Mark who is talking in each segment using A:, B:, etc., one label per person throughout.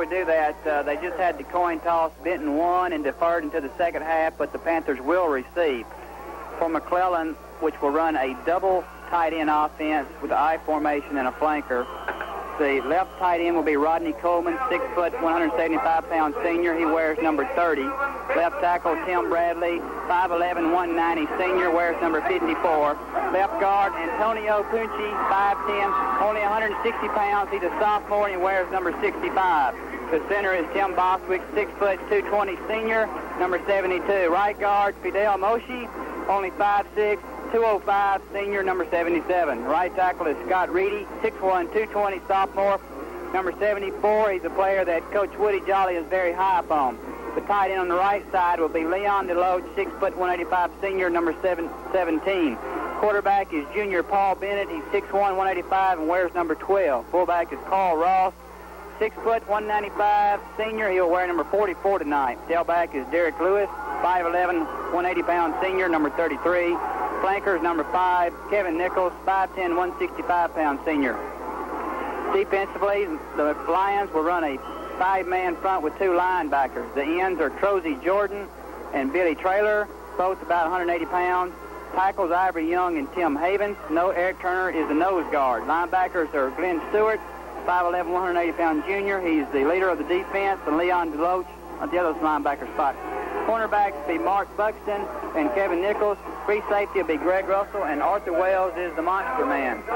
A: we do that, they just had the coin toss. Benton won and deferred into the second half, but the Panthers will receive. For McClellan, which will run a double tight end offense with the I formation and a flanker, the left tight end will be Rodney Coleman, 6 foot, 175-pound senior. He wears number 30. Left tackle, Tim Bradley, 5'11", 190 senior, wears number 54. Left guard, Antonio Punchi, 5'10", only 160 pounds. He's a sophomore and he wears number 65. The center is Tim Boswick, 6 foot, 220 senior, number 72. Right guard, Fidel Moshi, only 5'6", 205 senior, number 77. Right tackle is Scott Reedy, 6'1", 220 sophomore, number 74. He's a player that Coach Woody Jolly is very high upon. The tight end on the right side will be Leon DeLoach, 6 foot, 185 senior, number 17. Quarterback is junior Paul Bennett. He's 6'1", 185 and wears number 12. Fullback is Carl Ross, 6 foot, 195 senior. He'll wear number 44 tonight. Tailback is Derek Lewis, 5'11", 180-pound senior, number 33. Flankers number 5, Kevin Nichols, 5'10", 165-pound senior. Defensively, the Lions will run a 5-man front with 2 linebackers. The ends are Trozy Jordan and Billy Traylor, both about 180 pounds. Tackles Ivory Young and Tim Havens. Eric Turner is the nose guard. Linebackers are Glenn Stewart, 5'11", 180-pound junior. He's the leader of the defense, and Leon DeLoach at the other linebacker spot. Cornerbacks will be Mark Buxton and Kevin Nichols. Free safety will be Greg Russell, and Arthur Wells is the monster man.
B: Please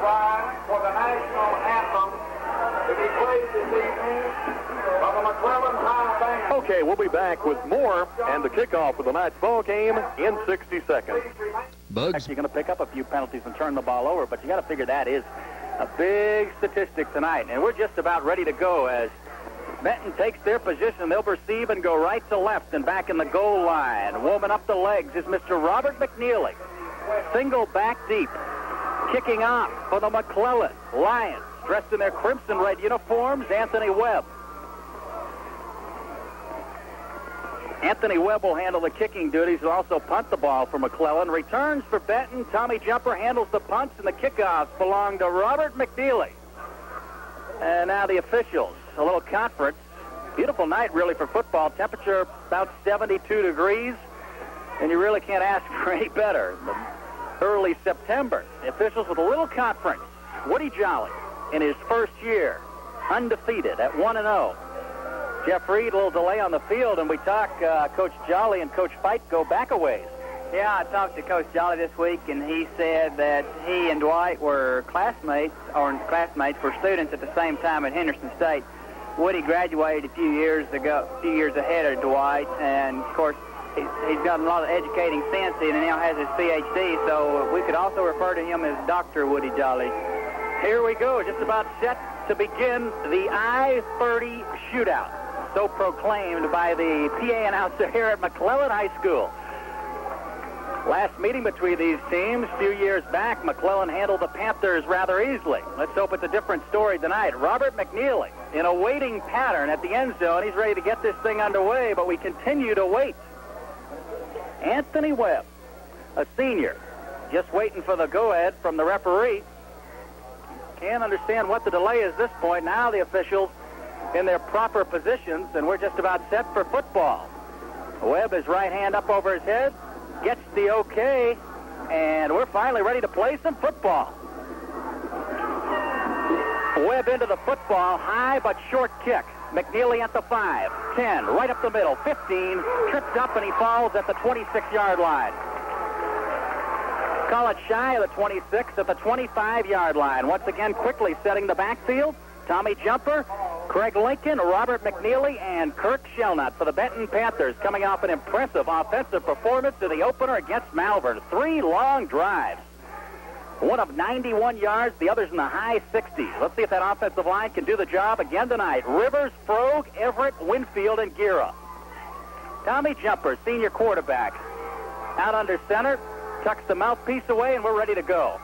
B: rise for the national anthem to be played this evening by the McClellan High Band.
C: Okay, we'll be back with more and the kickoff of the night's ball game in 60 seconds.
D: Bugs.
A: Actually, you're going to pick up a few penalties and turn the ball over, but you got to figure that is a big statistic tonight. And we're just about ready to go as Benton takes their position. They'll receive and go right to left and back in the goal line. Warming up the legs is Mr. Robert McNeely. Single back deep. Kicking off for the McClellan Lions. Dressed in their crimson red uniforms, Anthony Webb. Anthony Webb will handle the kicking duties. He'll also punt the ball for McClellan. Returns for Benton. Tommy Jumper handles the punts, and the kickoffs belong to Robert McNeely. And now the officials. A little conference. Beautiful night, really, for football. Temperature about 72 degrees, and you really can't ask for any better. Early September. The officials with a little conference. Woody Jolly, in his first year, undefeated at 1-0. Jeff Reed, a little delay on the field, and we talk Coach Jolly and Coach Fight go back a ways. Yeah, I talked to Coach Jolly this week, and he said that he and Dwight were classmates were students at the same time at Henderson State. Woody graduated a few years ahead of Dwight, and of course he's gotten a lot of educating since then, and now has his PhD, so we could also refer to him as Dr. Woody Jolly. Here we go, just about set to begin the I-30 shootout, so proclaimed by the PA announcer here at McClellan High School. Last meeting between these teams a few years back, McClellan handled the Panthers rather easily. Let's hope it's a different story tonight. Robert McNeely in a waiting pattern at the end zone. He's ready to get this thing underway, but we continue to wait. Anthony Webb, a senior, just waiting for the go-ahead from the referee. Can't understand what the delay is at this point. Now the officials in their proper positions, and we're just about set for football. Webb, his right hand up over his head, gets the okay, and we're finally ready to play some football. Webb into the football, high but short kick. McNeely at the 5, 10, right up the middle, 15, tripped up and he falls at the 26-yard line. Call it shy of the 26 at the 25-yard line. Once again, quickly setting the backfield. Tommy Jumper, Craig Lincoln, Robert McNeely, and Kirk Shelnut for the Benton Panthers, coming off an impressive offensive performance in the opener against Malvern. 3 long drives. One of 91 yards, the others in the high 60s. Let's see if that offensive line can do the job again tonight. Rivers, Frogue, Everett, Winfield, and Guerra. Tommy Jumper, senior quarterback, out under center, tucks the mouthpiece away, and we're ready to go.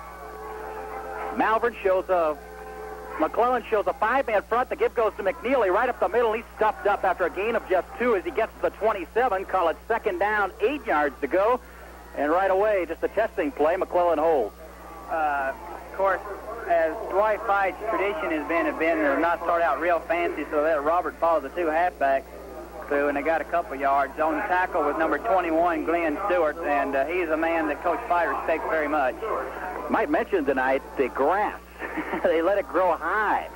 A: McClellan shows a 5-man front. The give goes to McNeely right up the middle. He's stuffed up after a gain of just 2 as he gets to the 27. Call it second down, 8 yards to go. And right away, just a testing play, McClellan holds. Of course, as Dwight Fite's tradition has been to not start out real fancy, so that Robert follows the two halfbacks through, and they got a couple yards. On the tackle was number 21, Glenn Stewart, and he's a man that Coach Fite respects very much.
D: Might mention tonight the grass. They let it grow high.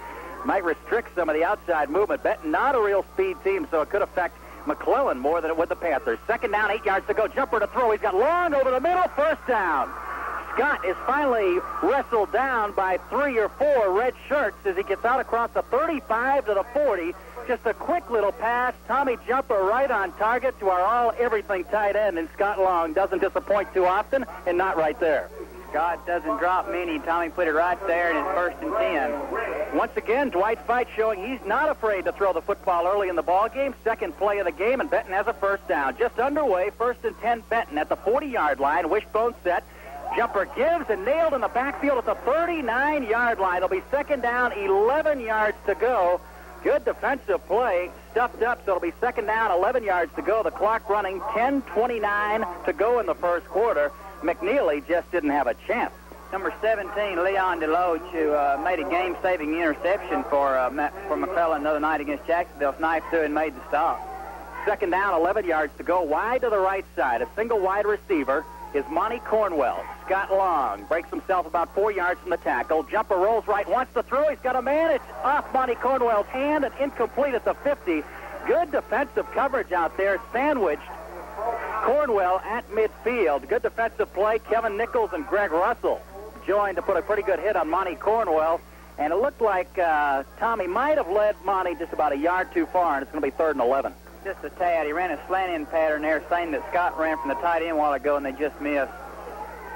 D: Might restrict some of the outside movement. Benton, not a real speed team, so it could affect McClellan more than it would the Panthers. Second down, 8 yards to go. Jumper to throw. He's got long over the middle. First down. Scott is finally wrestled down by 3 or 4 red shirts as he gets out across the 35 to the 40. Just a quick little pass. Tommy Jumper right on target to our all-everything tight end, and Scott Long doesn't disappoint too often, and not right there.
A: Scott doesn't drop many. Tommy put it right there, and it's 1st and 10.
D: Once again, Dwight Fite showing he's not afraid to throw the football early in the ball game. Second play of the game, and Benton has a first down. Just underway, 1st and 10 Benton at the 40-yard line. Wishbone set. Jumper gives and nailed in the backfield at the 39-yard line. It'll be second down, 11 yards to go. Good defensive play, stuffed up, so it'll be second down, 11 yards to go. The clock running, 10:29 to go in the first quarter. McNeely just didn't have a chance.
A: Number 17, Leon DeLoach, who made a game-saving interception for McClellan the other night against Jacksonville, sniped through and made the stop.
D: Second down, 11 yards to go, wide to the right side. A single wide receiver is Monty Cornwell. Scott Long breaks himself about 4 yards from the tackle. Jumper rolls right, wants to throw. He's got a man. It's off Monty Cornwell's hand and incomplete at the 50. Good defensive coverage out there, sandwiched Cornwell at midfield. Good defensive play. Kevin Nichols and Greg Russell joined to put a pretty good hit on Monty Cornwell. And it looked like Tommy might have led Monty just about a yard too far, and it's going to be 3rd and 11.
A: Just a tad. He ran a slant-in pattern there, same that Scott ran from the tight end a while ago, and they just missed.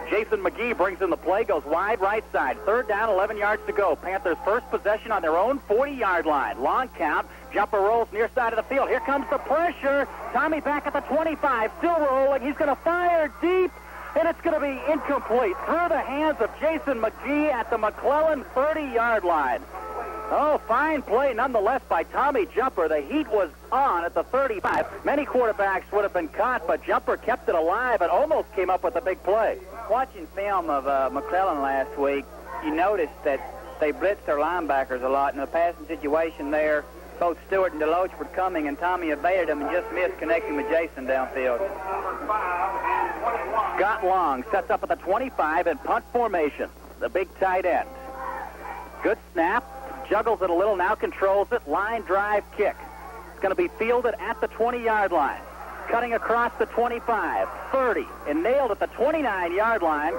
D: Jason McGee brings in the play, goes wide right side. Third down, 11 yards to go. Panthers first possession on their own 40-yard line. Long count. Jumper rolls near side of the field. Here comes the pressure. Tommy back at the 25, still rolling. He's going to fire deep, and it's going to be incomplete. Through the hands of Jason McGee at the McClellan 30-yard line. Oh, fine play nonetheless by Tommy Jumper. The heat was on at the 35. Many quarterbacks would have been caught, but Jumper kept it alive and almost came up with a big play.
A: Watching film of McClellan last week, you noticed that they blitzed their linebackers a lot. In the passing situation there, both Stewart and DeLoach were coming, and Tommy evaded them and just missed connecting with Jason downfield.
D: Scott Long sets up at the 25 in punt formation. The big tight end. Good snap. Juggles it a little, now controls it. Line drive kick. It's going to be fielded at the 20-yard line. Cutting across the 25, 30, and nailed at the 29-yard line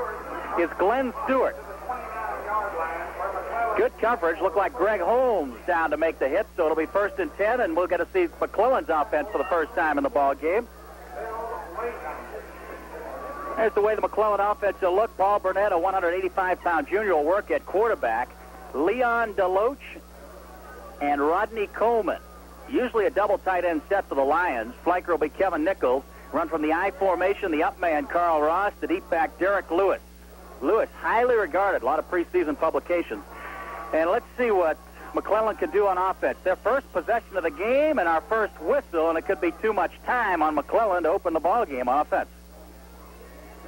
D: is Glenn Stewart. Good coverage. Looked like Greg Holmes down to make the hit, so it'll be 1st and 10, and we'll get to see McClellan's offense for the first time in the ball game. There's the way the McClellan offense will look. Paul Burnett, a 185-pound junior, will work at quarterback. Leon DeLoach and Rodney Coleman. Usually a double tight end set for the Lions. Flanker will be Kevin Nichols. Run from the I formation, the up man Carl Ross, the deep back Derek Lewis. Lewis, highly regarded, a lot of preseason publications. And let's see what McClellan can do on offense. Their first possession of the game and our first whistle, and it could be too much time on McClellan to open the ball game on offense.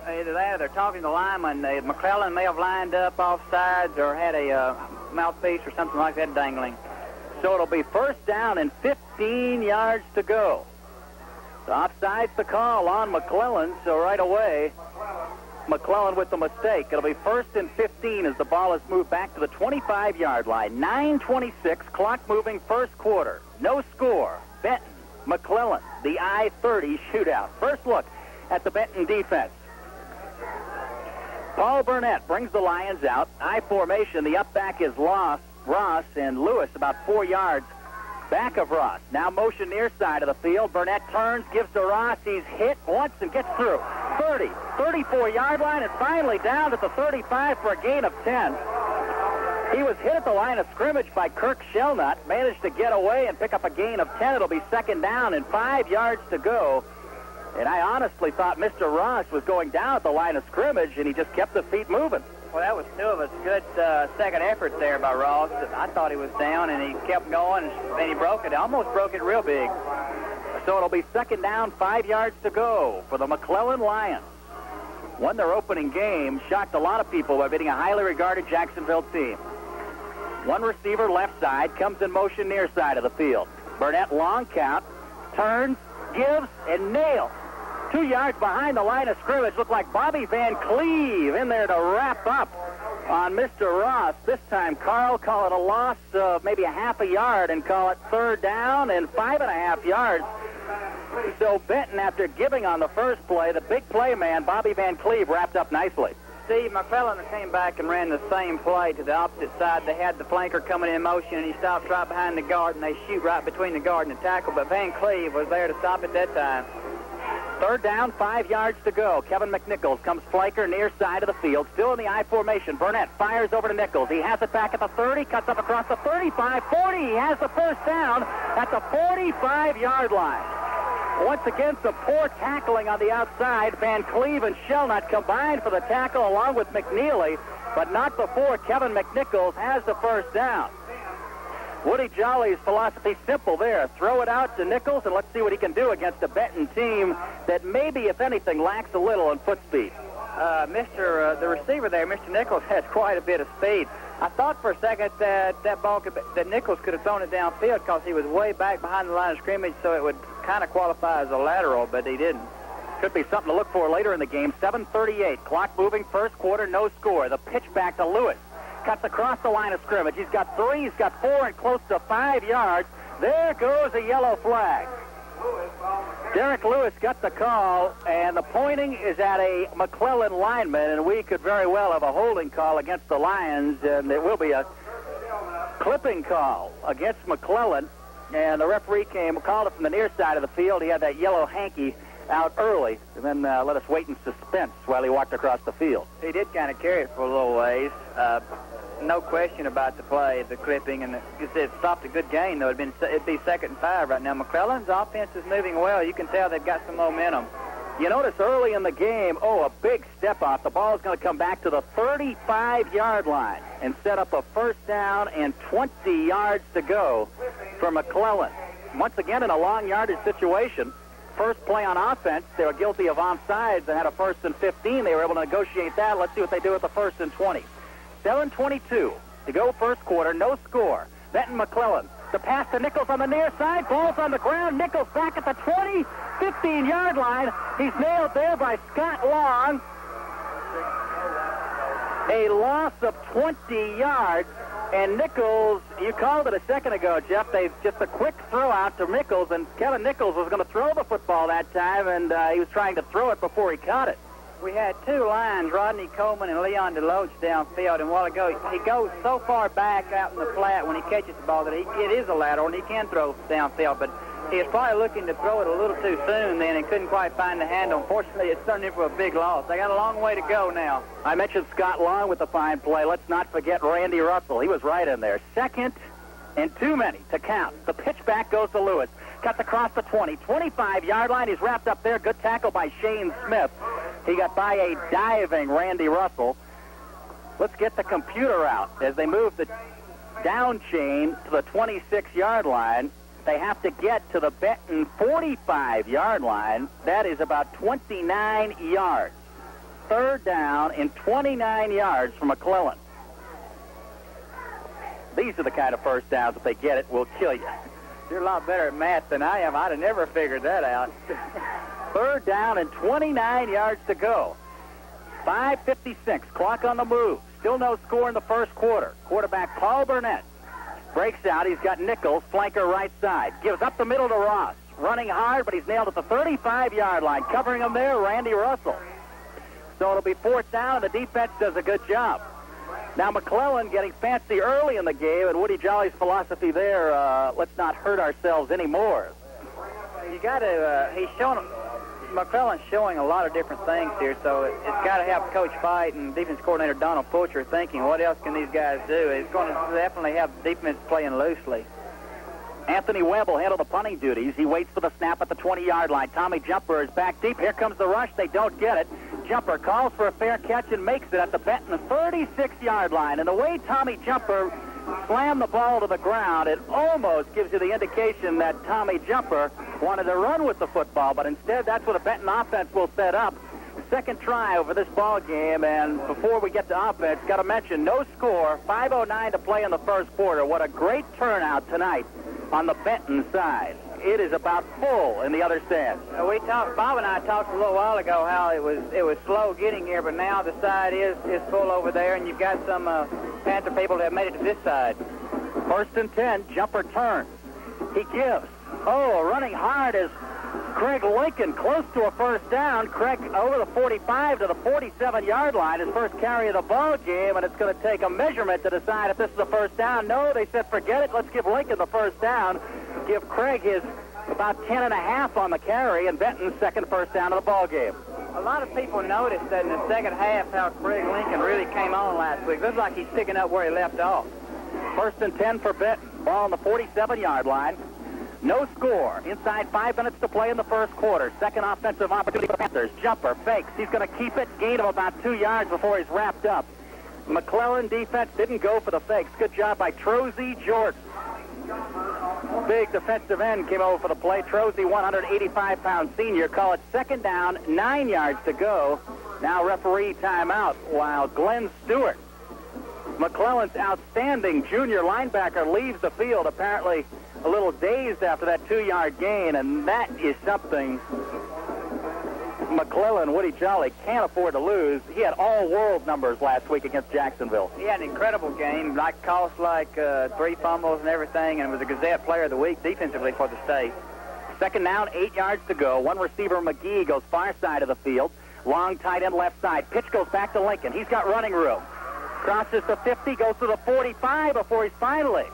A: Either that or they're talking to the lineman. McClellan may have lined up off sides or had a mouthpiece or something like that dangling.
D: So it'll be first down and 15 yards to go. So offside's the call on McClellan, so right away, McClellan with the mistake. It'll be 1st and 15 as the ball is moved back to the 25-yard line. 9:26, clock moving first quarter. No score. Benton, McClellan, the I-30 shootout. First look at the Benton defense. Paul Burnett brings the Lions out. I formation. The up back is Ross and Lewis about 4 yards back of Ross. Now motion near side of the field. Burnett turns, gives to Ross. He's hit once and gets through. 30, 34-yard line, and finally down at the 35 for a gain of 10. He was hit at the line of scrimmage by Kirk Shelnut. Managed to get away and pick up a gain of 10. It'll be second down and 5 yards to go. And I honestly thought Mr. Ross was going down at the line of scrimmage, and he just kept the feet moving.
A: Well, that was two of us. Good second effort there by Ross. I thought he was down, and he kept going, and then he broke it. Almost broke it real big.
D: So it'll be second down, 5 yards to go for the McClellan Lions. Won their opening game, shocked a lot of people by beating a highly regarded Jacksonville team. One receiver left side, comes in motion near side of the field. Burnett long count, turns, gives, and nails. 2 yards behind the line of scrimmage. Looked like Bobby Van Cleve in there to wrap up on Mr. Ross. This time, Carl call it a loss of maybe a half a yard and call it third down and 5.5 yards. So Benton, after giving on the first play, the big play man, Bobby Van Cleve, wrapped up nicely.
A: Steve, McClellan came back and ran the same play to the opposite side. They had the flanker coming in motion, and he stops right behind the guard, and they shoot right between the guard and the tackle. But Van Cleve was there to stop at that time.
D: Third down, 5 yards to go. Kevin McNichols comes flanker near side of the field, still in the I formation. Burnett fires over to Nichols. He has it back at the 30, cuts up across the 35, 40. He has the first down at the 45-yard line. Once again, some poor tackling on the outside. Van Cleve and Shellnut combined for the tackle along with McNeely, but not before Kevin McNichols has the first down. Woody Jolly's philosophy simple there. Throw it out to Nichols, and let's see what he can do against a Benton team that maybe, if anything, lacks a little in foot speed.
A: The receiver there, Mr. Nichols, has quite a bit of speed. I thought for a second that that Nichols could have thrown it downfield because he was way back behind the line of scrimmage, so it would kind of qualify as a lateral, but he didn't.
D: Could be something to look for later in the game. 7:38, clock moving, first quarter, no score. The pitch back to Lewis. Cuts across the line of scrimmage. He's got 3, he's got 4, and close to 5 yards. There goes a yellow flag. Derek Lewis got the call, and the pointing is at a McClellan lineman, and we could very well have a holding call against the Lions, and it will be a clipping call against McClellan. And the referee called it from the near side of the field. He had that yellow hanky out early, and then let us wait in suspense while he walked across the field.
A: He did kind of carry it for a little ways. No question about the play, the clipping, and it stopped a good gain, though. It'd be 2nd and 5 right now. McClellan's offense is moving well. You can tell they've got some momentum.
D: You notice early in the game, a big step off. The ball is going to come back to the 35-yard line and set up a first down and 20 yards to go for McClellan. Once again, in a long yardage situation. First play on offense, they were guilty of offsides and had a 1st and 15. They were able to negotiate that. Let's see what they do with the 1st and 20. 7:22 to go first quarter, no score. Benton McClellan. The pass to Nichols on the near side. Ball's on the ground. Nichols back at the 20, 15-yard line. He's nailed there by Scott Long. A loss of 20 yards. And Nichols, you called it a second ago, Jeff. Just a quick throw out to Nichols, and Kevin Nichols was going to throw the football that time, and he was trying to throw it before he caught it.
A: We had 2 lines, Rodney Coleman and Leon DeLoach downfield, and a while ago he goes so far back out in the flat when he catches the ball that it is a lateral, and he can throw downfield, but he was probably looking to throw it a little too soon then and couldn't quite find the handle. Unfortunately, it's turned into a big loss. They got a long way to go now.
D: I mentioned Scott Long with the fine play. Let's not forget Randy Russell. He was right in there. 2nd and too many to count. The pitch back goes to Lewis. Cuts across the 20, 25-yard line. He's wrapped up there. Good tackle by Shane Smith. He got by a diving Randy Russell. Let's get the computer out. As they move the down chain to the 26-yard line, they have to get to the Benton 45-yard line. That is about 29 yards. Third down and 29 yards for McClellan. These are the kind of first downs, if they get it, will kill you.
A: You're a lot better at math than I am. I'd have never figured that out.
D: Third down and 29 yards to go. 5:56, clock on the move. Still no score in the first quarter. Quarterback Paul Burnett breaks out. He's got Nichols, flanker right side. Gives up the middle to Ross. Running hard, but he's nailed at the 35-yard line. Covering him there, Randy Russell. So it'll be 4th down, and the defense does a good job. Now McClellan getting fancy early in the game, and Woody Jolly's philosophy there, let's not hurt ourselves anymore.
A: You got to, McClellan's showing a lot of different things here, so it's got to have Coach Fight and defense coordinator Donald Fulcher thinking, what else can these guys do? It's going to definitely have defense playing loosely.
D: Anthony Webb will handle the punting duties. He waits for the snap at the 20-yard line. Tommy Jumper is back deep. Here comes the rush. They don't get it. Jumper calls for a fair catch and makes it at the Benton 36-yard line. And the way Tommy Jumper slammed the ball to the ground, it almost gives you the indication that Tommy Jumper wanted to run with the football, but instead that's what the Benton offense will set up. Second try over this ball game, and before we get to offense, got to mention no score, 5:09 to play in the first quarter. What a great turnout tonight on the Benton side. It is about full in the other stands.
A: Bob and I talked a little while ago how it was slow getting here, but now the side is full over there, and you've got some Panther people that have made it to this side.
D: 1st and 10, Jumper turns. He gives. Oh, running hard is Craig Lincoln, close to a first down. Craig over the 45 to the 47-yard line, his first carry of the ball game, and it's going to take a measurement to decide if this is a first down. No, they said forget it. Let's give Lincoln the first down. Give Craig his about 10.5 on the carry, and Benton's second first down of the ball game.
A: A lot of people noticed that in the second half how Craig Lincoln really came on last week. Looks like he's picking up where he left off.
D: 1st and 10 for Benton. Ball on the 47-yard line. No score. Inside 5 minutes to play in the first quarter. Second offensive opportunity for the Panthers. Jumper fakes. He's going to keep it. Gain of about 2 yards before he's wrapped up. McClellan defense didn't go for the fakes. Good job by Trozy Jordan. Big defensive end came over for the play. Trozy, 185-pound senior. Call it second down, 9 yards to go. Now referee timeout while Glenn Stewart, McClellan's outstanding junior linebacker, leaves the field, apparently a little dazed after that 2-yard gain, and that is something McClellan, Woody Jolly, can't afford to lose. He had all-world numbers last week against Jacksonville.
A: He had an incredible game, cost 3 fumbles and everything, and was a Gazette Player of the Week defensively for the state.
D: Second down, 8 yards to go. One receiver, McGee, goes far side of the field. Long tight end left side. Pitch goes back to Lincoln. He's got running room. Crosses the 50, goes to the 45 before he's finally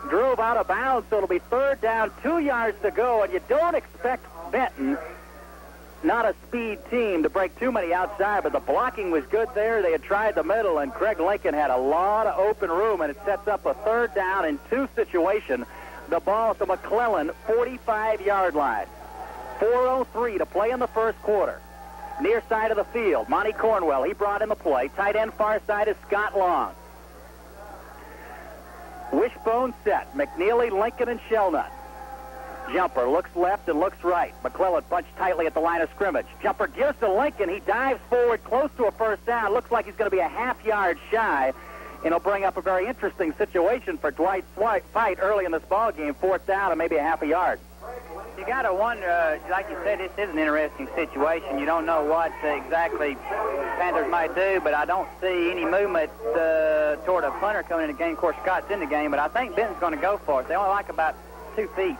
D: drove out of bounds, so it'll be third down, 2 yards to go, and you don't expect Benton, not a speed team, to break too many outside, but the blocking was good there. They had tried the middle, and Craig Lincoln had a lot of open room, and it sets up a third down and 2 situation. The ball at the McClellan 45-yard line. 4:03 to play in the first quarter. Near side of the field, Monty Cornwell, he brought in the play. Tight end far side is Scott Long. Wishbone set, McNeely, Lincoln, and Shellnut. Jumper looks left and looks right. McClellan bunched tightly at the line of scrimmage. Jumper gives to Lincoln. He dives forward close to a first down. Looks like he's going to be a half-yard shy. And it'll bring up a very interesting situation for Dwight Fight early in this ball game. 4th down and maybe a half a yard.
A: You got to wonder, like you said, this is an interesting situation. You don't know what exactly Panthers might do, but I don't see any movement toward a punter coming in the game. Of course, Scott's in the game, but I think Benton's going to go for it. They only like about 2 feet.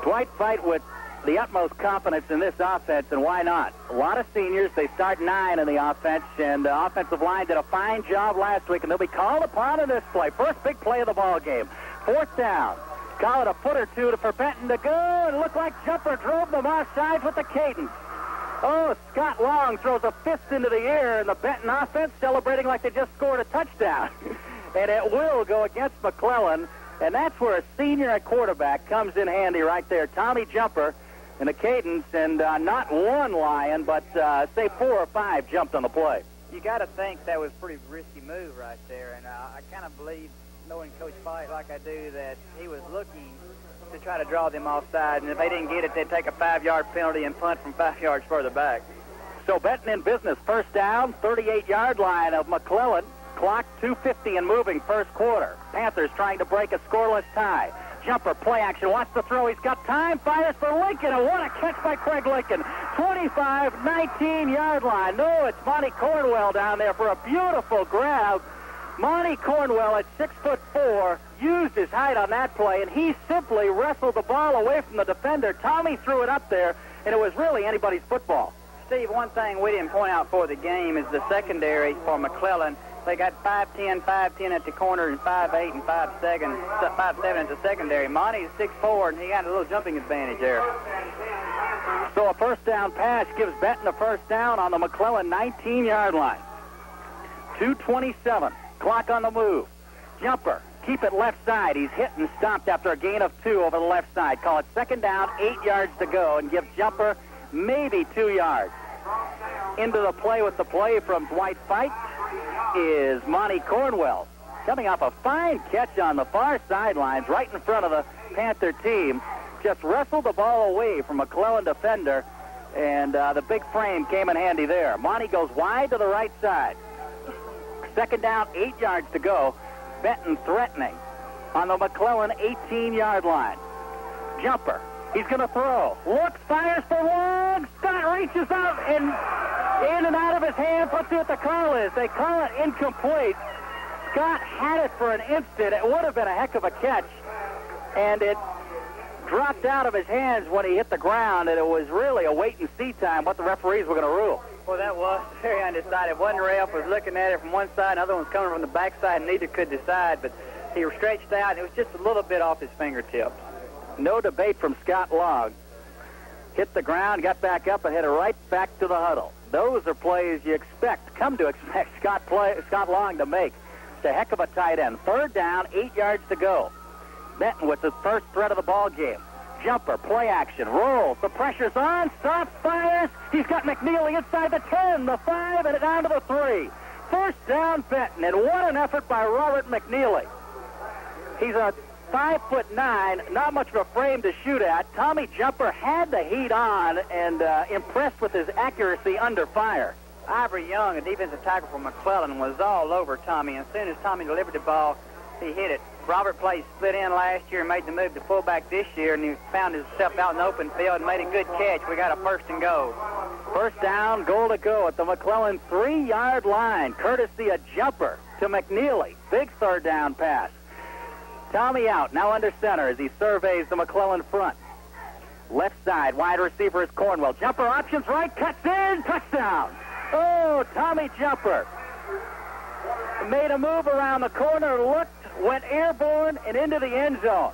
D: Dwight Fight with the utmost confidence in this offense, and why not? A lot of seniors. They start 9 in the offense, and the offensive line did a fine job last week, and they'll be called upon in this play. First big play of the ball game. 4th down. Call it a foot or two for Benton to go. It looked like Jumper drove them offside with the cadence. Oh, Scott Long throws a fist into the air, and the Benton offense celebrating like they just scored a touchdown. And it will go against McClellan, and that's where a senior at quarterback comes in handy right there. Tommy Jumper and the cadence, and not one Lion, but say 4 or 5 jumped on the play.
A: You got to think that was a pretty risky move right there, and I kind of believe, knowing Coach Fight like I do, that he was looking to try to draw them offside, and if they didn't get it, they'd take a 5-yard penalty and punt from 5 yards further back.
D: So Benton in business. First down, 38-yard line of McClellan. Clock 2:50 and moving, first quarter. Panthers trying to break a scoreless tie. Jumper, play action, wants to throw. He's got time, fires for Lincoln, and what a catch by Craig Lincoln. 25, 19-yard line. No, it's Monty Cornwell down there for a beautiful grab. Monty Cornwell at 6'4", used his height on that play, and he simply wrestled the ball away from the defender. Tommy threw it up there, and it was really anybody's football.
A: Steve, one thing we didn't point out for the game is the secondary for McClellan. They got 5'10", 5'10" at the corner, and 5'8" and 5'7" at the secondary. Monty's 6'4", and he got a little jumping advantage there.
D: So a first down pass gives Benton a first down on the McClellan 19-yard line. 2:27. Clock on the move. Jumper, keep it left side. He's hit and stopped after a gain of 2 over the left side. Call it second down, 8 yards to go, and give Jumper maybe 2 yards. Into the play with the play from Dwight Fight is Monty Cornwell. Coming off a fine catch on the far sidelines, right in front of the Panther team. Just wrestled the ball away from McClellan defender, And the big frame came in handy there. Monty goes wide to the right side. Second down, 8 yards to go. Benton threatening on the McClellan 18-yard line. Jumper. He's going to throw. Looks, fires for one. Scott reaches out and in and out of his hand. Let's see what the call is. They call it incomplete. Scott had it for an instant. It would have been a heck of a catch. And it dropped out of his hands when he hit the ground, and it was really a wait-and-see time what the referees were going to rule.
A: Well, that was very undecided. One ref was looking at it from one side, another one was coming from the backside, and neither could decide. But he was stretched out, and it was just a little bit off his fingertips.
D: No debate from Scott Long. Hit the ground, got back up, and headed right back to the huddle. Those are plays you come to expect Scott Long to make. It's a heck of a tight end. Third down, 8 yards to go. Benton with the first threat of the ball game. Jumper, play action, rolls. The pressure's on, stops, fires. He's got McNeely inside the 10, the 5, and down to the 3. First down, Benton, and what an effort by Robert McNeely. He's a 5'9", not much of a frame to shoot at. Tommy Jumper had the heat on and impressed with his accuracy under fire.
A: Ivory Young, a defensive tackle from McClellan, was all over Tommy. As soon as Tommy delivered the ball, he hit it. Robert played split end last year and made the move to fullback this year, and he found himself out in the open field and made a good catch. We got a first and goal.
D: First down, goal to go at the McClellan 3-yard line, courtesy of Jumper to McNeely. Big third down pass. Tommy out, now under center as he surveys the McClellan front. Left side, wide receiver is Cornwell. Jumper options right, cuts in, touchdown. Oh, Tommy Jumper made a move around the corner, looked, went airborne and into the end zone.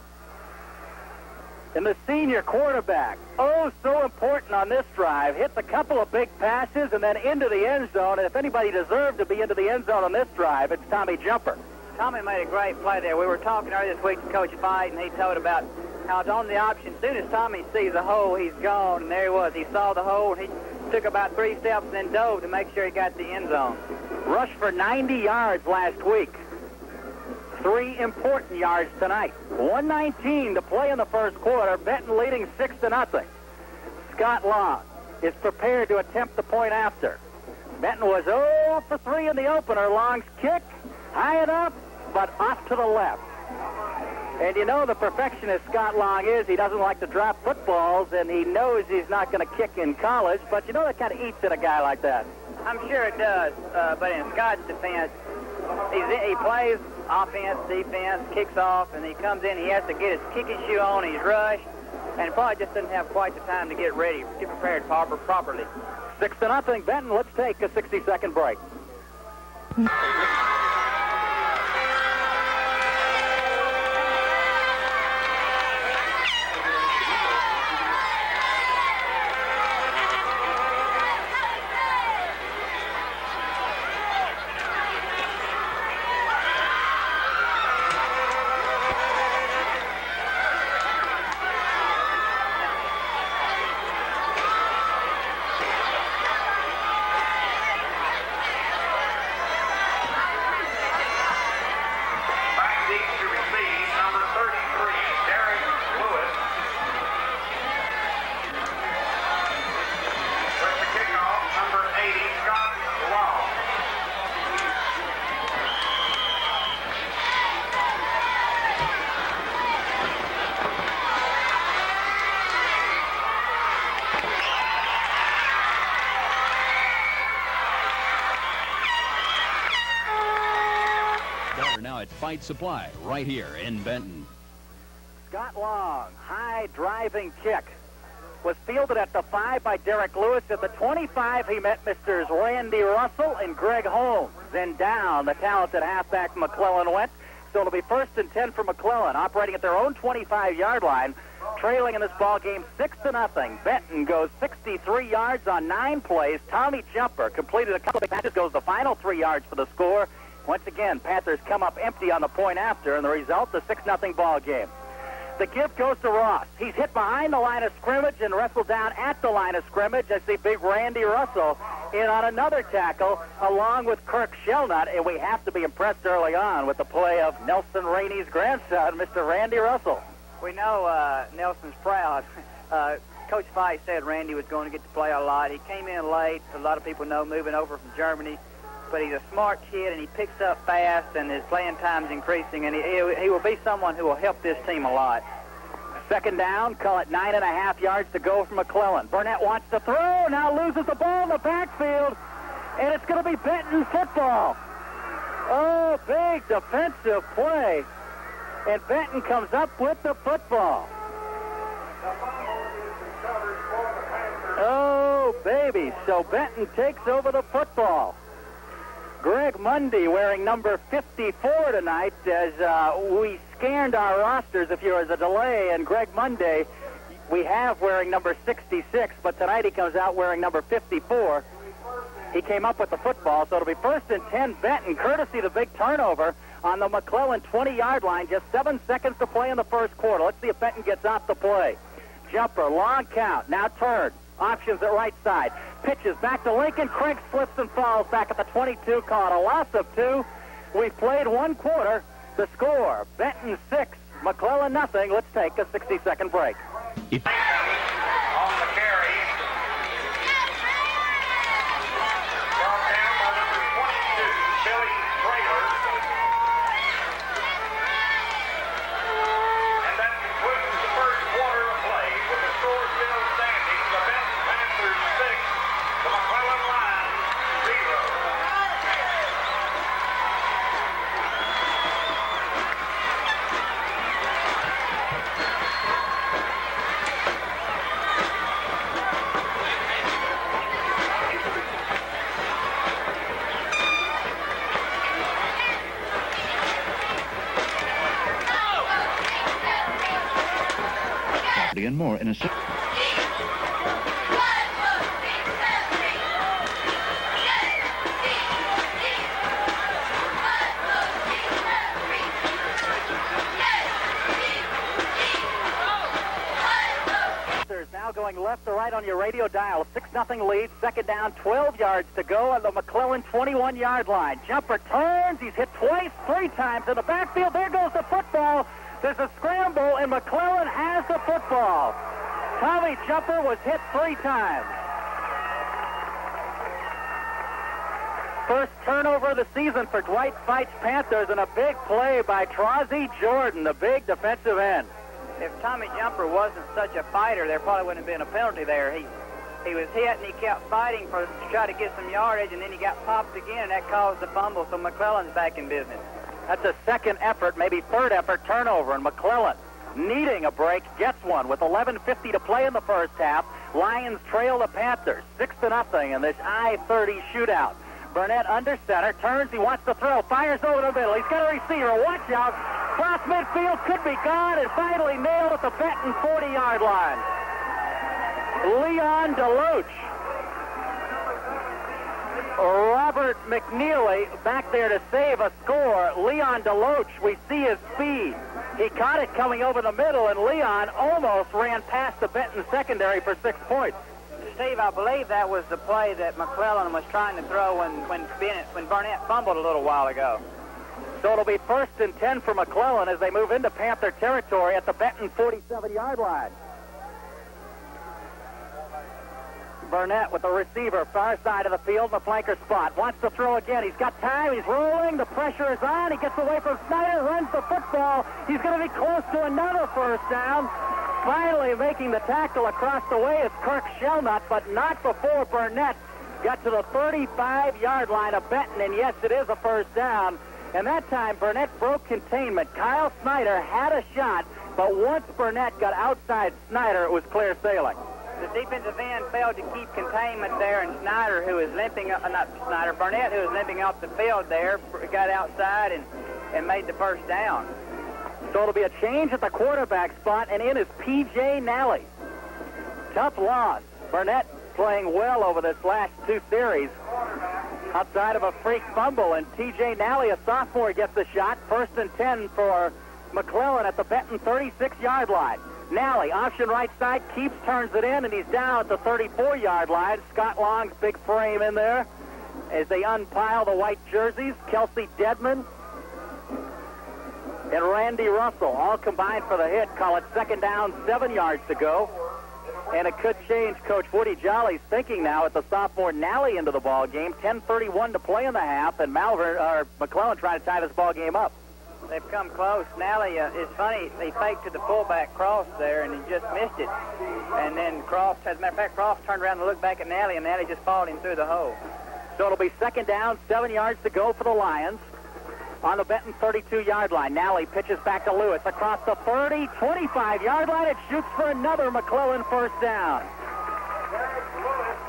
D: And the senior quarterback, oh, so important on this drive, hit a couple of big passes and then into the end zone. And if anybody deserved to be into the end zone on this drive, it's Tommy Jumper.
A: Tommy made a great play there. We were talking earlier this week to Coach Fight, and he told about how it's on the option. As soon as Tommy sees a hole, he's gone, and there he was. He saw the hole, and he took about 3 steps and then dove to make sure he got the end zone.
D: Rushed for 90 yards last week. 3 important yards tonight. 1:19 to play in the first quarter. Benton leading 6-0. Scott Long is prepared to attempt the point after. Benton was 0 for 3 in the opener. Long's kick, high enough, but off to the left. And you know the perfectionist Scott Long is. He doesn't like to drop footballs, and he knows he's not going to kick in college, but you know that kind of eats at a guy like that.
A: I'm sure it does, but in Scott's defense, he plays offense, defense, kicks off, and he comes in, he has to get his kicking shoe on, he's rushed, and probably just doesn't have quite the time to get ready, get prepared properly.
D: 6-0, Benton. Let's take a 60-second break.
E: Fight Supply right here in Benton.
D: Scott Long, high driving kick, was fielded at the 5 by Derek Lewis. At the 25, he met Mr. Randy Russell and Greg Holmes. Then down, the talented halfback McClellan went. So it'll be 1st and 10 for McClellan, operating at their own 25-yard line, trailing in this ball game 6-0. Benton goes 63 yards on 9 plays. Tommy Jumper completed a couple of passes, goes the final 3 yards for the score. Once again, Panthers come up empty on the point after, and the result, the 6-0 ball game. The give goes to Ross. He's hit behind the line of scrimmage and wrestled down at the line of scrimmage. I see big Randy Russell in on another tackle, along with Kirk Shelnut, and we have to be impressed early on with the play of Nelson Rainey's grandson, Mr. Randy Russell.
A: We know Nelson's proud. Coach Feist said Randy was going to get to play a lot. He came in late, a lot of people know, moving over from Germany. But he's a smart kid, and he picks up fast, and his playing time's increasing, and he will be someone who will help this team a lot.
D: Second down, call it 9.5 yards to go from McClellan. Burnett wants to throw, now loses the ball in the backfield, and it's going to be Benton football. Oh, big defensive play, and Benton comes up with the football. Oh, baby, so Benton takes over the football. Greg Mundy wearing number 54 tonight as we scanned our rosters if there was a delay, and Greg Mundy we have wearing number 66, but tonight he comes out wearing number 54. He came up with the football, so it'll be 1st and 10 Benton, courtesy of the big turnover on the McClellan 20-yard line. Just 7 seconds to play in the first quarter. Let's see if Benton gets off the play. Jumper, long count, now turn. Options at right side. Pitches back to Lincoln. Craig slips and falls back at the 22. Caught a loss of 2. We've played 1 quarter. The score, Benton 6, McClellan nothing. Let's take a 60-second break.
B: On the carry. Brought down by number 22, Billy Traylor. And that concludes the first quarter of play with the score still standing. The Benton Panthers 6, the McClellan Lions 0.
F: And more in a second.
D: Now going left to right on your radio dial. 6-0 lead. Second down, 12 yards to go on the McClellan 21-yard line. Jumper turns. He's hit twice, 3 times in the backfield. There goes the football. There's a scramble, and McClellan has the football. Tommy Jumper was hit 3 times. First turnover of the season for Dwight Fite's Panthers, and a big play by Trozzy Jordan, the big defensive end.
A: If Tommy Jumper wasn't such a fighter, there probably wouldn't have been a penalty there. He was hit, and he kept fighting to try to get some yardage, and then he got popped again, and that caused the fumble, so McClellan's back in business.
D: That's a second effort, maybe third effort turnover, and McClellan, needing a break, gets one with 11:50 to play in the first half. Lions trail the Panthers 6-0 in this I-30 shootout. Burnett under center, turns, he wants to throw, fires over the middle. He's got a receiver, watch out. Cross midfield, could be gone, and finally nailed at the Benton 40-yard line. Leon DeLoach. Robert McNeely back there to save a score. Leon DeLoach, we see his speed. He caught it coming over the middle, and Leon almost ran past the Benton secondary for 6 points.
A: Steve, I believe that was the play that McClellan was trying to throw when Burnett fumbled a little while ago.
D: So it'll be 1st and 10 for McClellan as they move into Panther territory at the Benton 47-yard line. Burnett with the receiver, far side of the field in the flanker spot. Wants to throw again. He's got time. He's rolling. The pressure is on. He gets away from Snyder, runs the football. He's going to be close to another first down. Finally making the tackle across the way is Kirk Shelnut, but not before Burnett got to the 35-yard line of Benton, and yes, it is a first down. And that time, Burnett broke containment. Kyle Snyder had a shot, but once Burnett got outside Snyder, it was clear sailing.
A: The defensive end failed to keep containment there, and Snyder, who is limping, Burnett, who was limping off the field there, got outside and made the first down.
D: So it'll be a change at the quarterback spot, and in is P.J. Nally. Tough loss. Burnett playing well over this last 2 series. Outside of a freak fumble, and T.J. Nally, a sophomore, gets the shot. 1st and 10 for McClellan at the Benton 36-yard line. Nally, option right side, keeps, turns it in, and he's down at the 34-yard line. Scott Long's big frame in there as they unpile the white jerseys. Kelsey Dedman and Randy Russell all combined for the hit. Call it 2nd down, 7 yards to go. And it could change Coach Woody Jolly's thinking now with the sophomore Nally into the ball game. 10:31 to play in the half, and McClellan trying to tie this ball game up.
A: They've come close. Nally, it's funny, they faked to the fullback Cross there, and he just missed it. And then Cross, as a matter of fact, Cross turned around and looked back at Nally, and Nally just followed him through the hole.
D: So it'll be second down, 7 yards to go for the Lions. On the Benton 32-yard line, Nally pitches back to Lewis across the 30, 25-yard line. It shoots for another McClellan first down.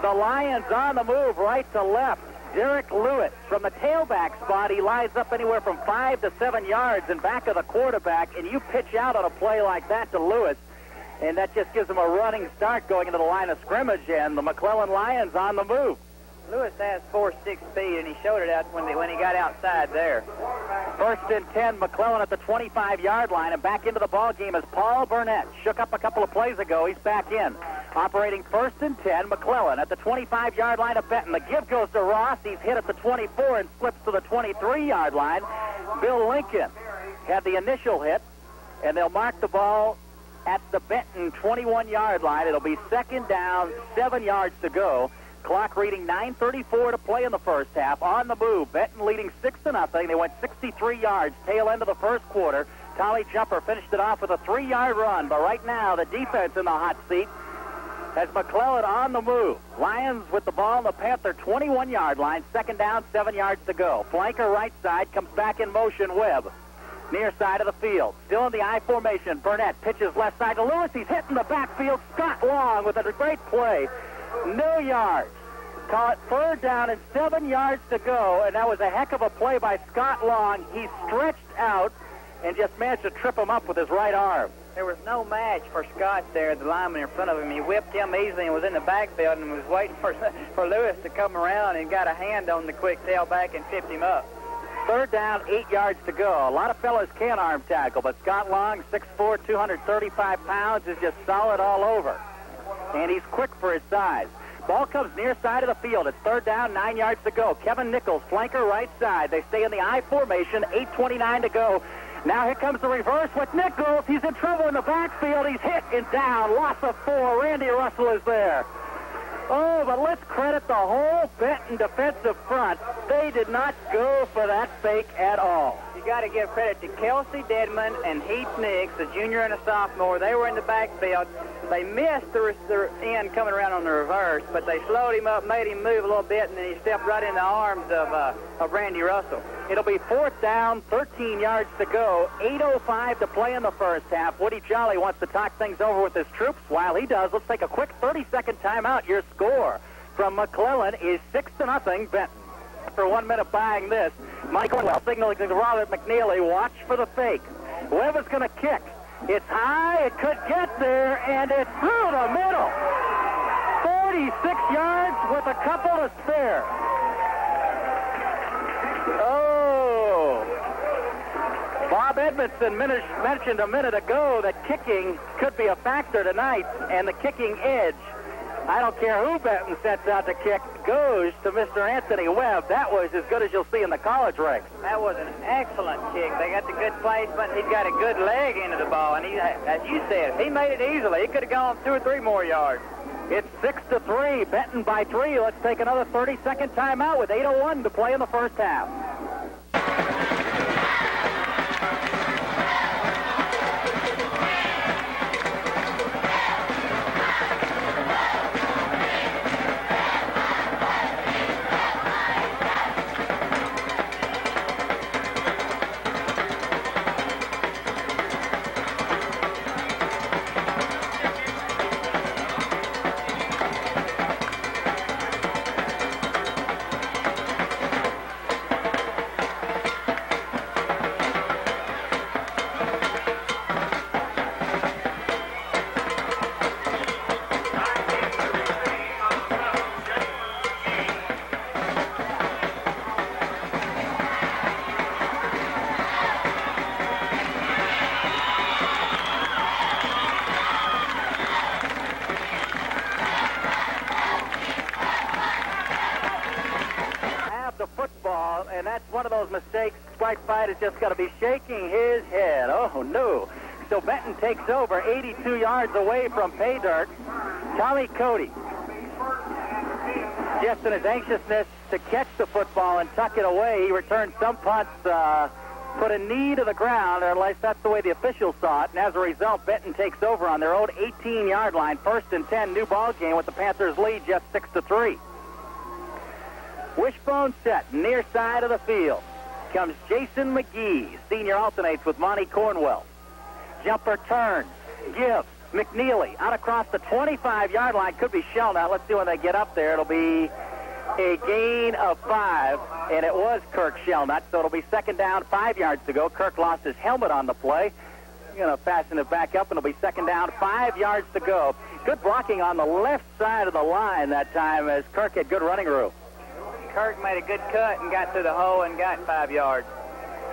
D: The Lions on the move right to left. Derek Lewis from the tailback spot. He lines up anywhere from 5 to 7 yards in back of the quarterback, and you pitch out on a play like that to Lewis, and that just gives him a running start going into the line of scrimmage, and the McClellan Lions on the move.
A: Lewis has 4.6 speed, and he showed it out when he got outside there.
D: First and 10, McClellan at the 25-yard line, and back into the ball game is Paul Burnett. Shook up a couple of plays ago. He's back in. Operating first and 10, McClellan at the 25-yard line of Benton. The give goes to Ross. He's hit at the 24 and slips to the 23-yard line. Bill Lincoln had the initial hit, and they'll mark the ball at the Benton 21-yard line. It'll be second down, 7 yards to go. Clock reading 9:34 to play in the first half. On the move, Benton leading 6-0. They went 63 yards, tail end of the first quarter. Tolly Jumper finished it off with a 3-yard run, but right now the defense in the hot seat has McClellan on the move. Lions with the ball on the Panther 21-yard line. Second down, 7 yards to go. Flanker right side, comes back in motion, Webb. Near side of the field. Still in the I formation. Burnett pitches left side to Lewis. He's hitting the backfield. Scott Long with a great play. No yards. Call it third down and 7 yards to go, and that was a heck of a play by Scott Long. He stretched out and just managed to trip him up with his right arm.
A: There was no match for Scott there, the lineman in front of him. He whipped him easily and was in the backfield and was waiting for Lewis to come around and got a hand on the quick tailback and tipped him up.
D: Third down, 8 yards to go. A lot of fellas can't arm tackle, but Scott Long, 6'4", 235 pounds, is just solid all over. And he's quick for his size. Ball comes near side of the field. It's third down, 9 yards to go. Kevin Nichols, flanker right side. They stay in the I formation, 8:29 to go. Now here comes the reverse with Nichols. He's in trouble in the backfield. He's hit and down. Loss of 4. Randy Russell is there. Oh, but let's credit the whole Benton defensive front. They did not go for that fake at all.
A: You got to give credit to Kelsey Dedman and Heath Nix, a junior and a sophomore. They were in the backfield. They missed the end coming around on the reverse, but they slowed him up, made him move a little bit, and then he stepped right in the arms of Randy Russell.
D: It'll be fourth down, 13 yards to go, 8:05 to play in the first half. Woody Jolly wants to talk things over with his troops. While he does, let's take a quick 30-second timeout. Your score from McClellan is 6-0 Benton. After 1 minute buying this, Michael signaling to Robert McNeely, watch for the fake. Webb is going to kick. It's high, it could get there, and it's through the middle. 46 yards with a couple to spare. Oh. Bob Edmondson mentioned a minute ago that kicking could be a factor tonight, and the kicking edge, I don't care who Benton sets out to kick, goes to Mr. Anthony Webb. That was as good as you'll see in the college ranks.
A: That was an excellent kick. They got the good placement. He's got a good leg into the ball, and he, as you said, he made it easily. He could have gone 2 or 3 more yards.
D: It's 6-3, Benton by 3. Let's take another 30-second timeout with 8:01 to play in the first half. And that's one of those mistakes. Spike Fight has just got to be shaking his head. Oh, no. So Benton takes over 82 yards away from pay dirt. Tommy Cody, just in his anxiousness to catch the football and tuck it away, he returned some punts, put a knee to the ground, or at least that's the way the officials saw it, and as a result, Benton takes over on their own 18-yard line, 1st and 10, new ball game with the Panthers lead just 6-3. Wishbone set, near side of the field. Comes Jason McGee. Senior alternates with Monty Cornwell. Jumper turns, gives. McNeely out across the 25-yard line. Could be Shellnut. Let's see when they get up there. It'll be a gain of 5, and it was Kirk Shellnut, so it'll be 2nd down, 5 yards to go. Kirk lost his helmet on the play. Going to fasten it back up, and it'll be 2nd down, 5 yards to go. Good blocking on the left side of the line that time as Kirk had good running room.
A: Kirk made a good cut and got through the hole and got 5 yards.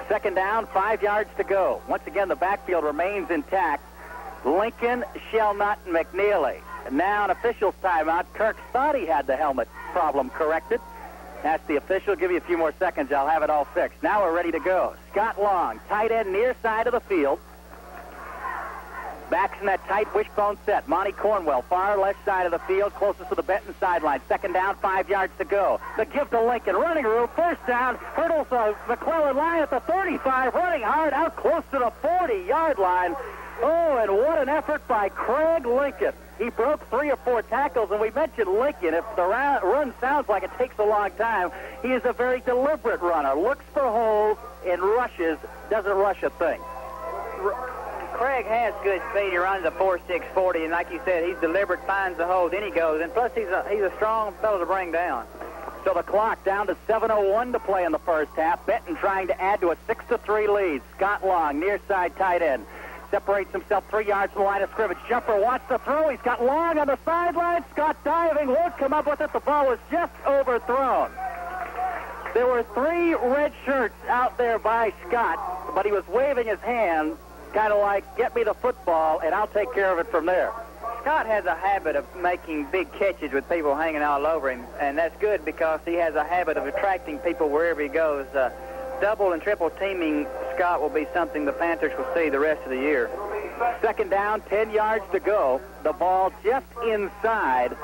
D: 2nd down, 5 yards to go. Once again, the backfield remains intact. Lincoln, Shellnut, and McNeely. And now an official's timeout. Kirk thought he had the helmet problem corrected. That's the official. Give you a few more seconds. I'll have it all fixed. Now we're ready to go. Scott Long, tight end near side of the field. Backs in that tight wishbone set. Monty Cornwell, far left side of the field, closest to the Benton sideline. 2nd down, 5 yards to go. The give to Lincoln. Running room, 1st down. Hurdles the McClellan line at the 35. Running hard out close to the 40-yard line. Oh, and what an effort by Craig Lincoln. He broke 3 or 4 tackles, and we mentioned Lincoln. If the run sounds like it takes a long time, he is a very deliberate runner. Looks for holes and rushes, doesn't rush a thing.
A: Craig has good speed. He runs a 4.6 40, and like you said, he's deliberate, finds the hole, then he goes. And plus, he's a strong fellow to bring down.
D: So the clock down to 7:01 to play in the first half. Benton trying to add to a 6-3 lead. Scott Long, near side tight end. Separates himself 3 yards from the line of scrimmage. Jumper wants to throw. He's got Long on the sideline. Scott diving, won't come up with it. The ball was just overthrown. There were 3 red shirts out there by Scott, but he was waving his hand, kind of like, get me the football, and I'll take care of it from there.
A: Scott has a habit of making big catches with people hanging all over him, and that's good because he has a habit of attracting people wherever he goes. Double and triple teaming Scott will be something the Panthers will see the rest of the year.
D: 2nd down, 10 yards to go. The ball just inside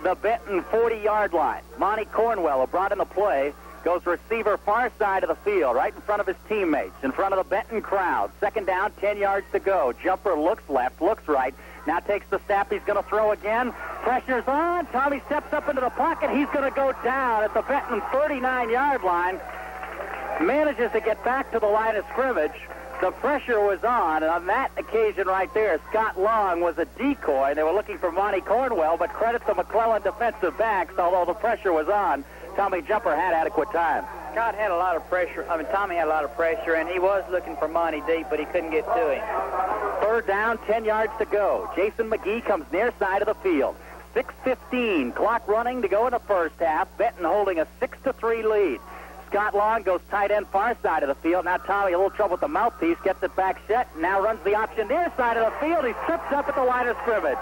D: the Benton 40-yard line. Monty Cornwell, who brought in the play, goes receiver far side of the field, right in front of his teammates, in front of the Benton crowd. 2nd down, 10 yards to go. Jumper looks left, looks right. Now takes the snap. He's going to throw again. Pressure's on. Tommy steps up into the pocket. He's going to go down at the Benton 39-yard line. Manages to get back to the line of scrimmage. The pressure was on, and on that occasion right there, Scott Long was a decoy. They were looking for Monty Cornwell, but credit the McClellan defensive backs, although the pressure was on. Tommy Jumper had adequate time.
A: Scott had a lot of pressure. Tommy had a lot of pressure, and he was looking for Monty deep, but he couldn't get to him.
D: 3rd down, 10 yards to go. Jason McGee comes near side of the field. 6:15, clock running to go in the first half. Benton holding a 6-3 lead. Scott Long goes tight end far side of the field. Now Tommy a little trouble with the mouthpiece, gets it back set, now runs the option near side of the field. He trips up at the line of scrimmage.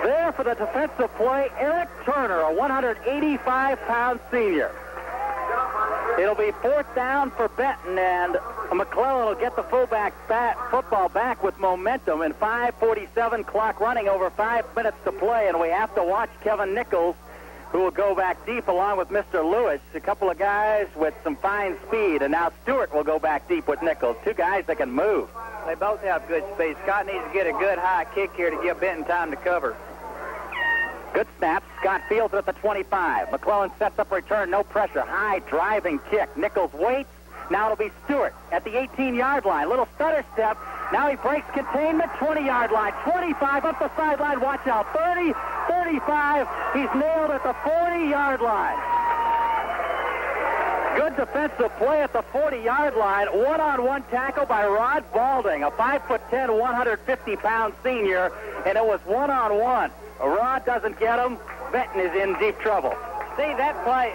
D: There for the defensive play, Eric Turner, a 185-pound senior. It'll be 4th down for Benton, and McClellan will get the football back with momentum, and 5:47 clock running, over 5 minutes to play, and we have to watch Kevin Nichols, who will go back deep along with Mr. Lewis, a couple of guys with some fine speed, and now Stewart will go back deep with Nichols, 2 guys that can move.
A: They both have good speed. Scott needs to get a good high kick here to give Benton time to cover.
D: Good snap. Scott fields it at the 25. McClellan sets up return, no pressure. High driving kick. Nichols waits. Now it'll be Stewart at the 18-yard line. Little stutter step. Now he breaks containment. 20-yard line. 25 up the sideline. Watch out. 30, 35. He's nailed at the 40-yard line. Good defensive play at the 40-yard line. One-on-one tackle by Rod Balding, a 5'10", 150-pound senior, and it was one-on-one. Rod doesn't get him. Benton is in deep trouble.
A: See, that play,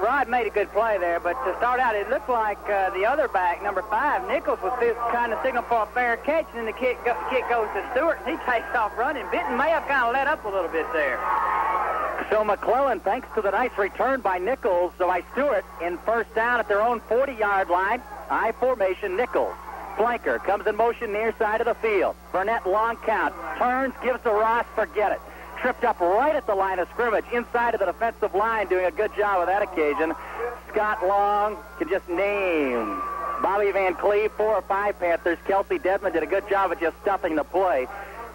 A: Rod made a good play there, but to start out, it looked like the other back, number 5, Nichols, was trying to signal for a fair catch, and then the kick goes to Stewart, and he takes off running. Benton may have kind of let up a little bit there.
D: So McClellan, thanks to the nice return by Nichols, by Stewart, in 1st down at their own 40-yard line. I formation, Nichols. Flanker comes in motion near side of the field. Burnett long count. Turns, gives to Ross, forget it. tripped up right at the line of scrimmage, inside of the defensive line, doing a good job on that occasion. Scott Long can just name Bobby Van Cleve, 4 or 5 Panthers. Kelsey Dedman did a good job of just stuffing the play.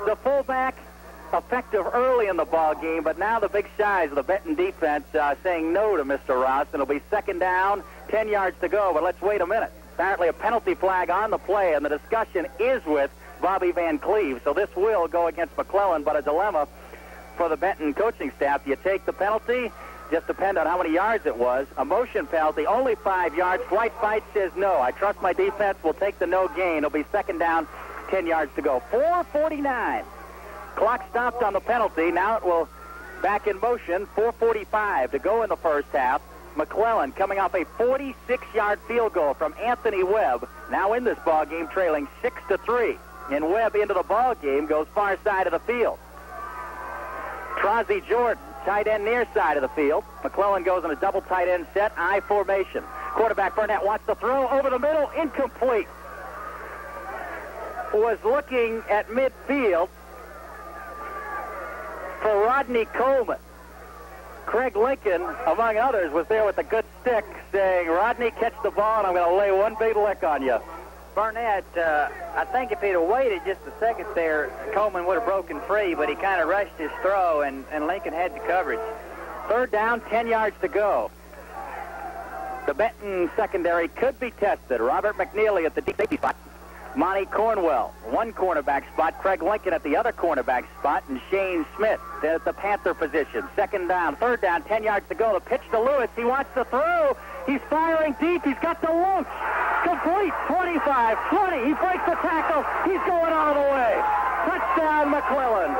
D: The fullback, effective early in the ball game, but now the big shies of the Benton defense saying no to Mr. Ross, and it'll be 2nd down, 10 yards to go. But let's wait a minute. Apparently a penalty flag on the play, and the discussion is with Bobby Van Cleve. So this will go against McClellan, but a dilemma for the Benton coaching staff. Do you take the penalty? Just depend on how many yards it was. A motion penalty, only 5 yards. Dwight Fight says no. I trust my defense. We'll take the no gain. It'll be 2nd down, 10 yards to go. 4:49. Clock stopped on the penalty. Now it will back in motion. 4:45 to go in the first half. McClellan coming off a 46-yard field goal from Anthony Webb. Now in this ball game, trailing 6-3. And Webb into the ball game goes far side of the field. Trozzy Jordan, tight end near side of the field. McClellan goes in a double tight end set, I formation. Quarterback Burnett wants to throw over the middle, incomplete. Was looking at midfield for Rodney Coleman. Craig Lincoln, among others, was there with a good stick saying, Rodney, catch the ball, and I'm going to lay one big lick on you.
A: Burnett, I think if he'd have waited just a second there, Coleman would have broken free, but he kind of rushed his throw, and Lincoln had the coverage.
D: 3rd down, 10 yards to go. The Benton secondary could be tested. Robert McNeely at the deep safety spot. Monty Cornwell, one cornerback spot. Craig Lincoln at the other cornerback spot. And Shane Smith at the Panther position. 2nd down, 3rd down, 10 yards to go. The pitch to Lewis. He wants to throw. He's firing deep. He's got the launch. Complete. 25, 20. He breaks the tackle. He's going all the way. Touchdown, McClellan.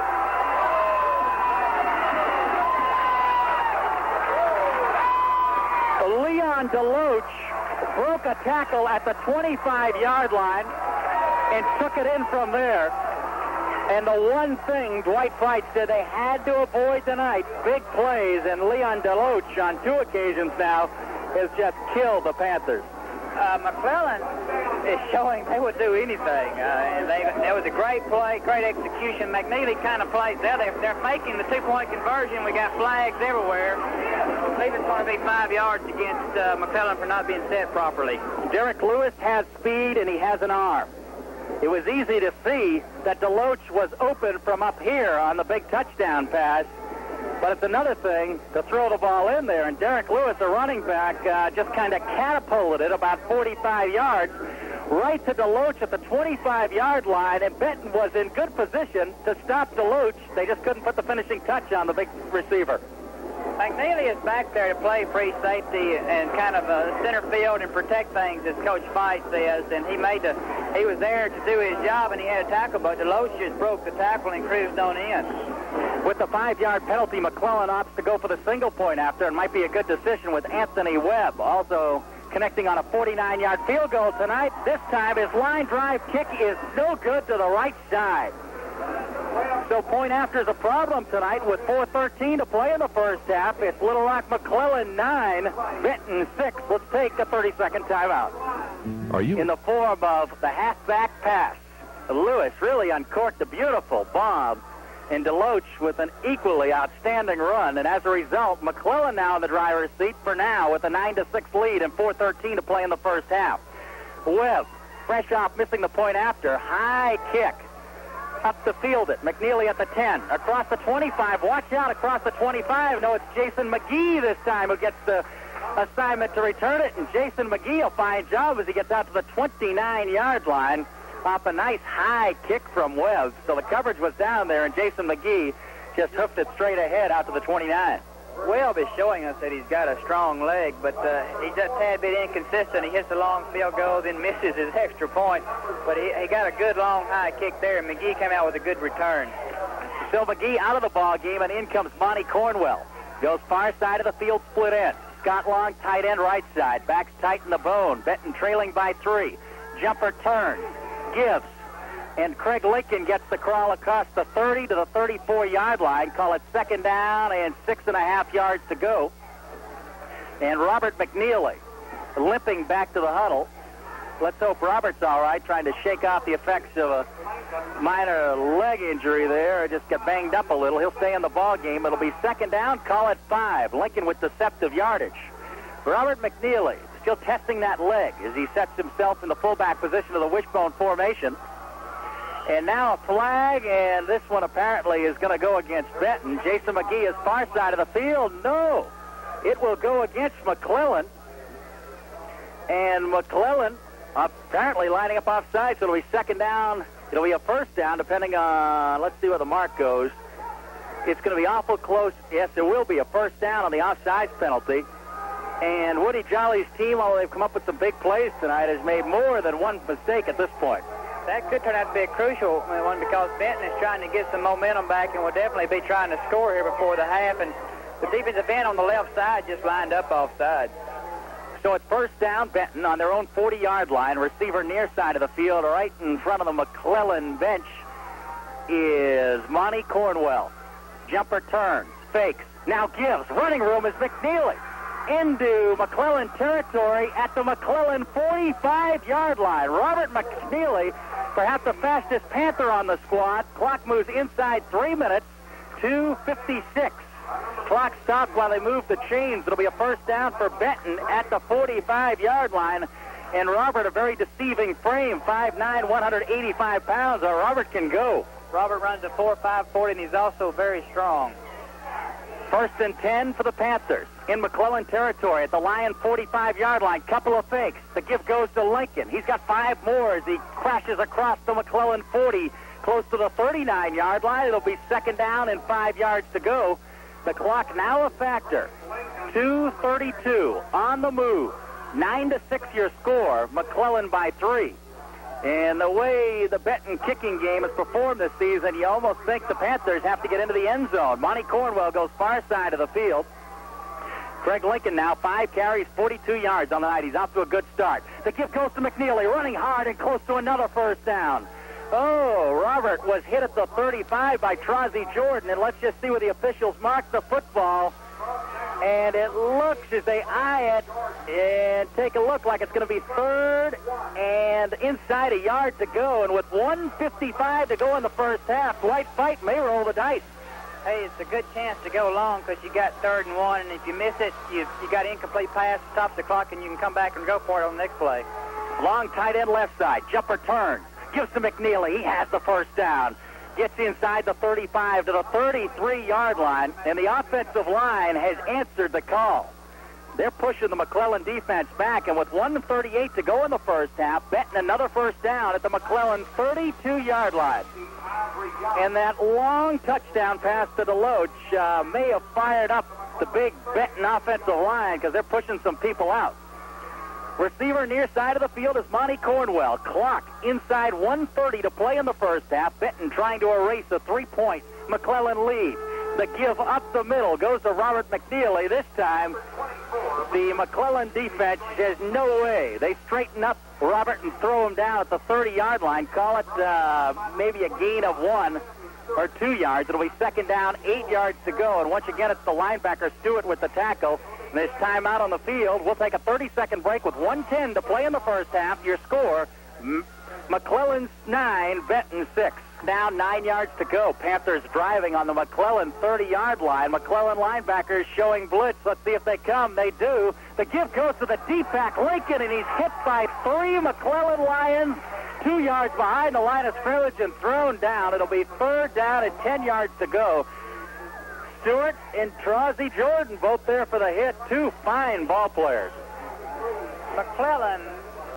D: Leon DeLoach broke a tackle at the 25-yard line and took it in from there. And the one thing Dwight Fight said they had to avoid tonight, big plays, and Leon DeLoach on 2 occasions now has just killed the Panthers.
A: McClellan is showing they would do anything. And there was a great play, great execution. McNeely kind of plays there. They're making the 2-point conversion. We got flags everywhere. I believe it's going to be 5 yards against McClellan for not being set properly.
D: Derek Lewis has speed, and he has an arm. It was easy to see that DeLoach was open from up here on the big touchdown pass. But it's another thing to throw the ball in there. And Derek Lewis, the running back, just kind of catapulted it about 45 yards right to DeLoach at the 25-yard line. And Benton was in good position to stop DeLoach. They just couldn't put the finishing touch on the big receiver.
A: McNeely is back there to play free safety and kind of center field and protect things, as Coach Fight says. And he was there to do his job, and he had a tackle, but DeLoach just broke the tackle and cruised on in.
D: With the 5-yard penalty, McClellan opts to go for the single point after, and might be a good decision with Anthony Webb also connecting on a 49-yard field goal tonight. This time his line drive kick is no good to the right side. So point after is a problem tonight with 4:13 to play in the first half. It's Little Rock McClellan 9, Benton 6. Let's take a 30-second timeout.
C: Are you
D: in the form of the halfback pass? Lewis really uncorked a beautiful bomb, and DeLoach with an equally outstanding run. And as a result, McClellan now in the driver's seat for now with a 9-6 lead and 4:13 to play in the first half. Webb, fresh off missing the point after, high kick. Up the field it. McNeely at the 10. Across the 25. Watch out across the 25. No, it's Jason McGee this time who gets the assignment to return it. And Jason McGee, a fine job as he gets out to the 29-yard line off a nice high kick from Webb. So the coverage was down there, and Jason McGee just hoofed it straight ahead out to the 29.
A: Webb is showing us that he's got a strong leg, but he's just a tad bit inconsistent. He hits a long field goal, then misses his extra point. But he got a good long high kick there, and McGee came out with a good return.
D: So McGee out of the ball game, and in comes Monty Cornwell. Goes far side of the field, split end. Scott Long, tight end, right side. Backs tight in the bone. Benton trailing by 3. Jumper turns, gives. And Craig Lincoln gets the crawl across the 30 to the 34-yard line. Call it 2nd down and 6.5 yards to go. And Robert McNeely limping back to the huddle. Let's hope Robert's all right, trying to shake off the effects of a minor leg injury there. Just got banged up a little. He'll stay in the ball game. It'll be second down. Call it 5. Lincoln with deceptive yardage. Robert McNeely still testing that leg as he sets himself in the fullback position of the wishbone formation. And now a flag, and this one apparently is going to go against Benton. Jason McGee is far side of the field. No, it will go against McClellan. And McClellan apparently lining up offside, so it'll be second down. It'll be a first down, depending on, let's see where the mark goes. It's going to be awful close. Yes, there will be a first down on the offsides penalty. And Woody Jolly's team, although they've come up with some big plays tonight, has made more than one mistake at this point.
A: That could turn out to be a crucial one because Benton is trying to get some momentum back and will definitely be trying to score here before the half. And the defensive end on the left side just lined up offside.
D: So it's first down, Benton on their own 40-yard line. Receiver near side of the field, right in front of the McClellan bench is Monty Cornwell. Jumper turns, fakes, now gives. Running room is McNeely into McClellan territory at the McClellan 45-yard line. Robert McNeely, perhaps the fastest Panther on the squad. Clock moves inside 3 minutes, 2:56. Clock stopped while they move the chains. It'll be a first down for Benton at the 45-yard line. And Robert, a very deceiving frame, 5'9", 185 pounds. Robert can go.
A: Robert runs a 4.5 40, and he's also very strong.
D: First and 10 for the Panthers in McClellan territory at the Lion 45-yard line. Couple of fakes. The give goes to Lincoln. He's got 5 more as he crashes across the McClellan 40, close to the 39-yard line. It'll be second down and 5 yards to go. The clock now a factor. 2:32 on the move. 9-6 your score. McClellan by 3. And the way the Benton kicking game has performed this season, you almost think the Panthers have to get into the end zone. Monty Cornwell goes far side of the field. Craig Lincoln now 5 carries, 42 yards on the night. He's off to a good start. The give goes to McNeely, running hard and close to another first down. Oh, Robert was hit at the 35 by Trozzy Jordan, and let's just see where the officials mark the football. And it looks, as they eye it, and take a look, like it's going to be third and inside a yard to go. And with 1:55 to go in the first half, Dwight Fight may roll the dice.
A: Hey, it's a good chance to go long because you got 3rd and 1, and if you miss it, you got incomplete pass, stops the clock, and you can come back and go for it on the next play.
D: Long tight end left side. Jumper turns. Gives to McNeely. He has the first down. Gets inside the 35 to the 33-yard line, and the offensive line has answered the call. They're pushing the McClellan defense back, and with 1:38 to go in the first half, Benton another first down at the McClellan 32-yard line. And that long touchdown pass to DeLoach may have fired up the big Benton offensive line because they're pushing some people out. Receiver near side of the field is Monty Cornwell. Clock inside 1:30 to play in the first half. Benton trying to erase a 3-point McClellan lead. The give up the middle goes to Robert McNeely. This time, the McClellan defense has no way. They straighten up Robert and throw him down at the 30-yard line. Call it maybe a gain of 1 or 2 yards. It'll be second down, 8 yards to go. And once again, it's the linebacker Stewart with the tackle. And there's timeout on the field. We'll take a 30-second break with 1:10 to play in the first half. Your score, McClellan's 9, Benton 6. Now 9 yards to go. Panthers driving on the McClellan 30-yard line. McClellan linebackers showing blitz. Let's see if they come. They do. The give goes to the deep back, Lincoln, and he's hit by 3 McClellan Lions. 2 yards behind the line of scrimmage and thrown down. It'll be third down and 10 yards to go. Stewart and Trozzy Jordan both there for the hit. 2 fine ball players.
A: McClellan,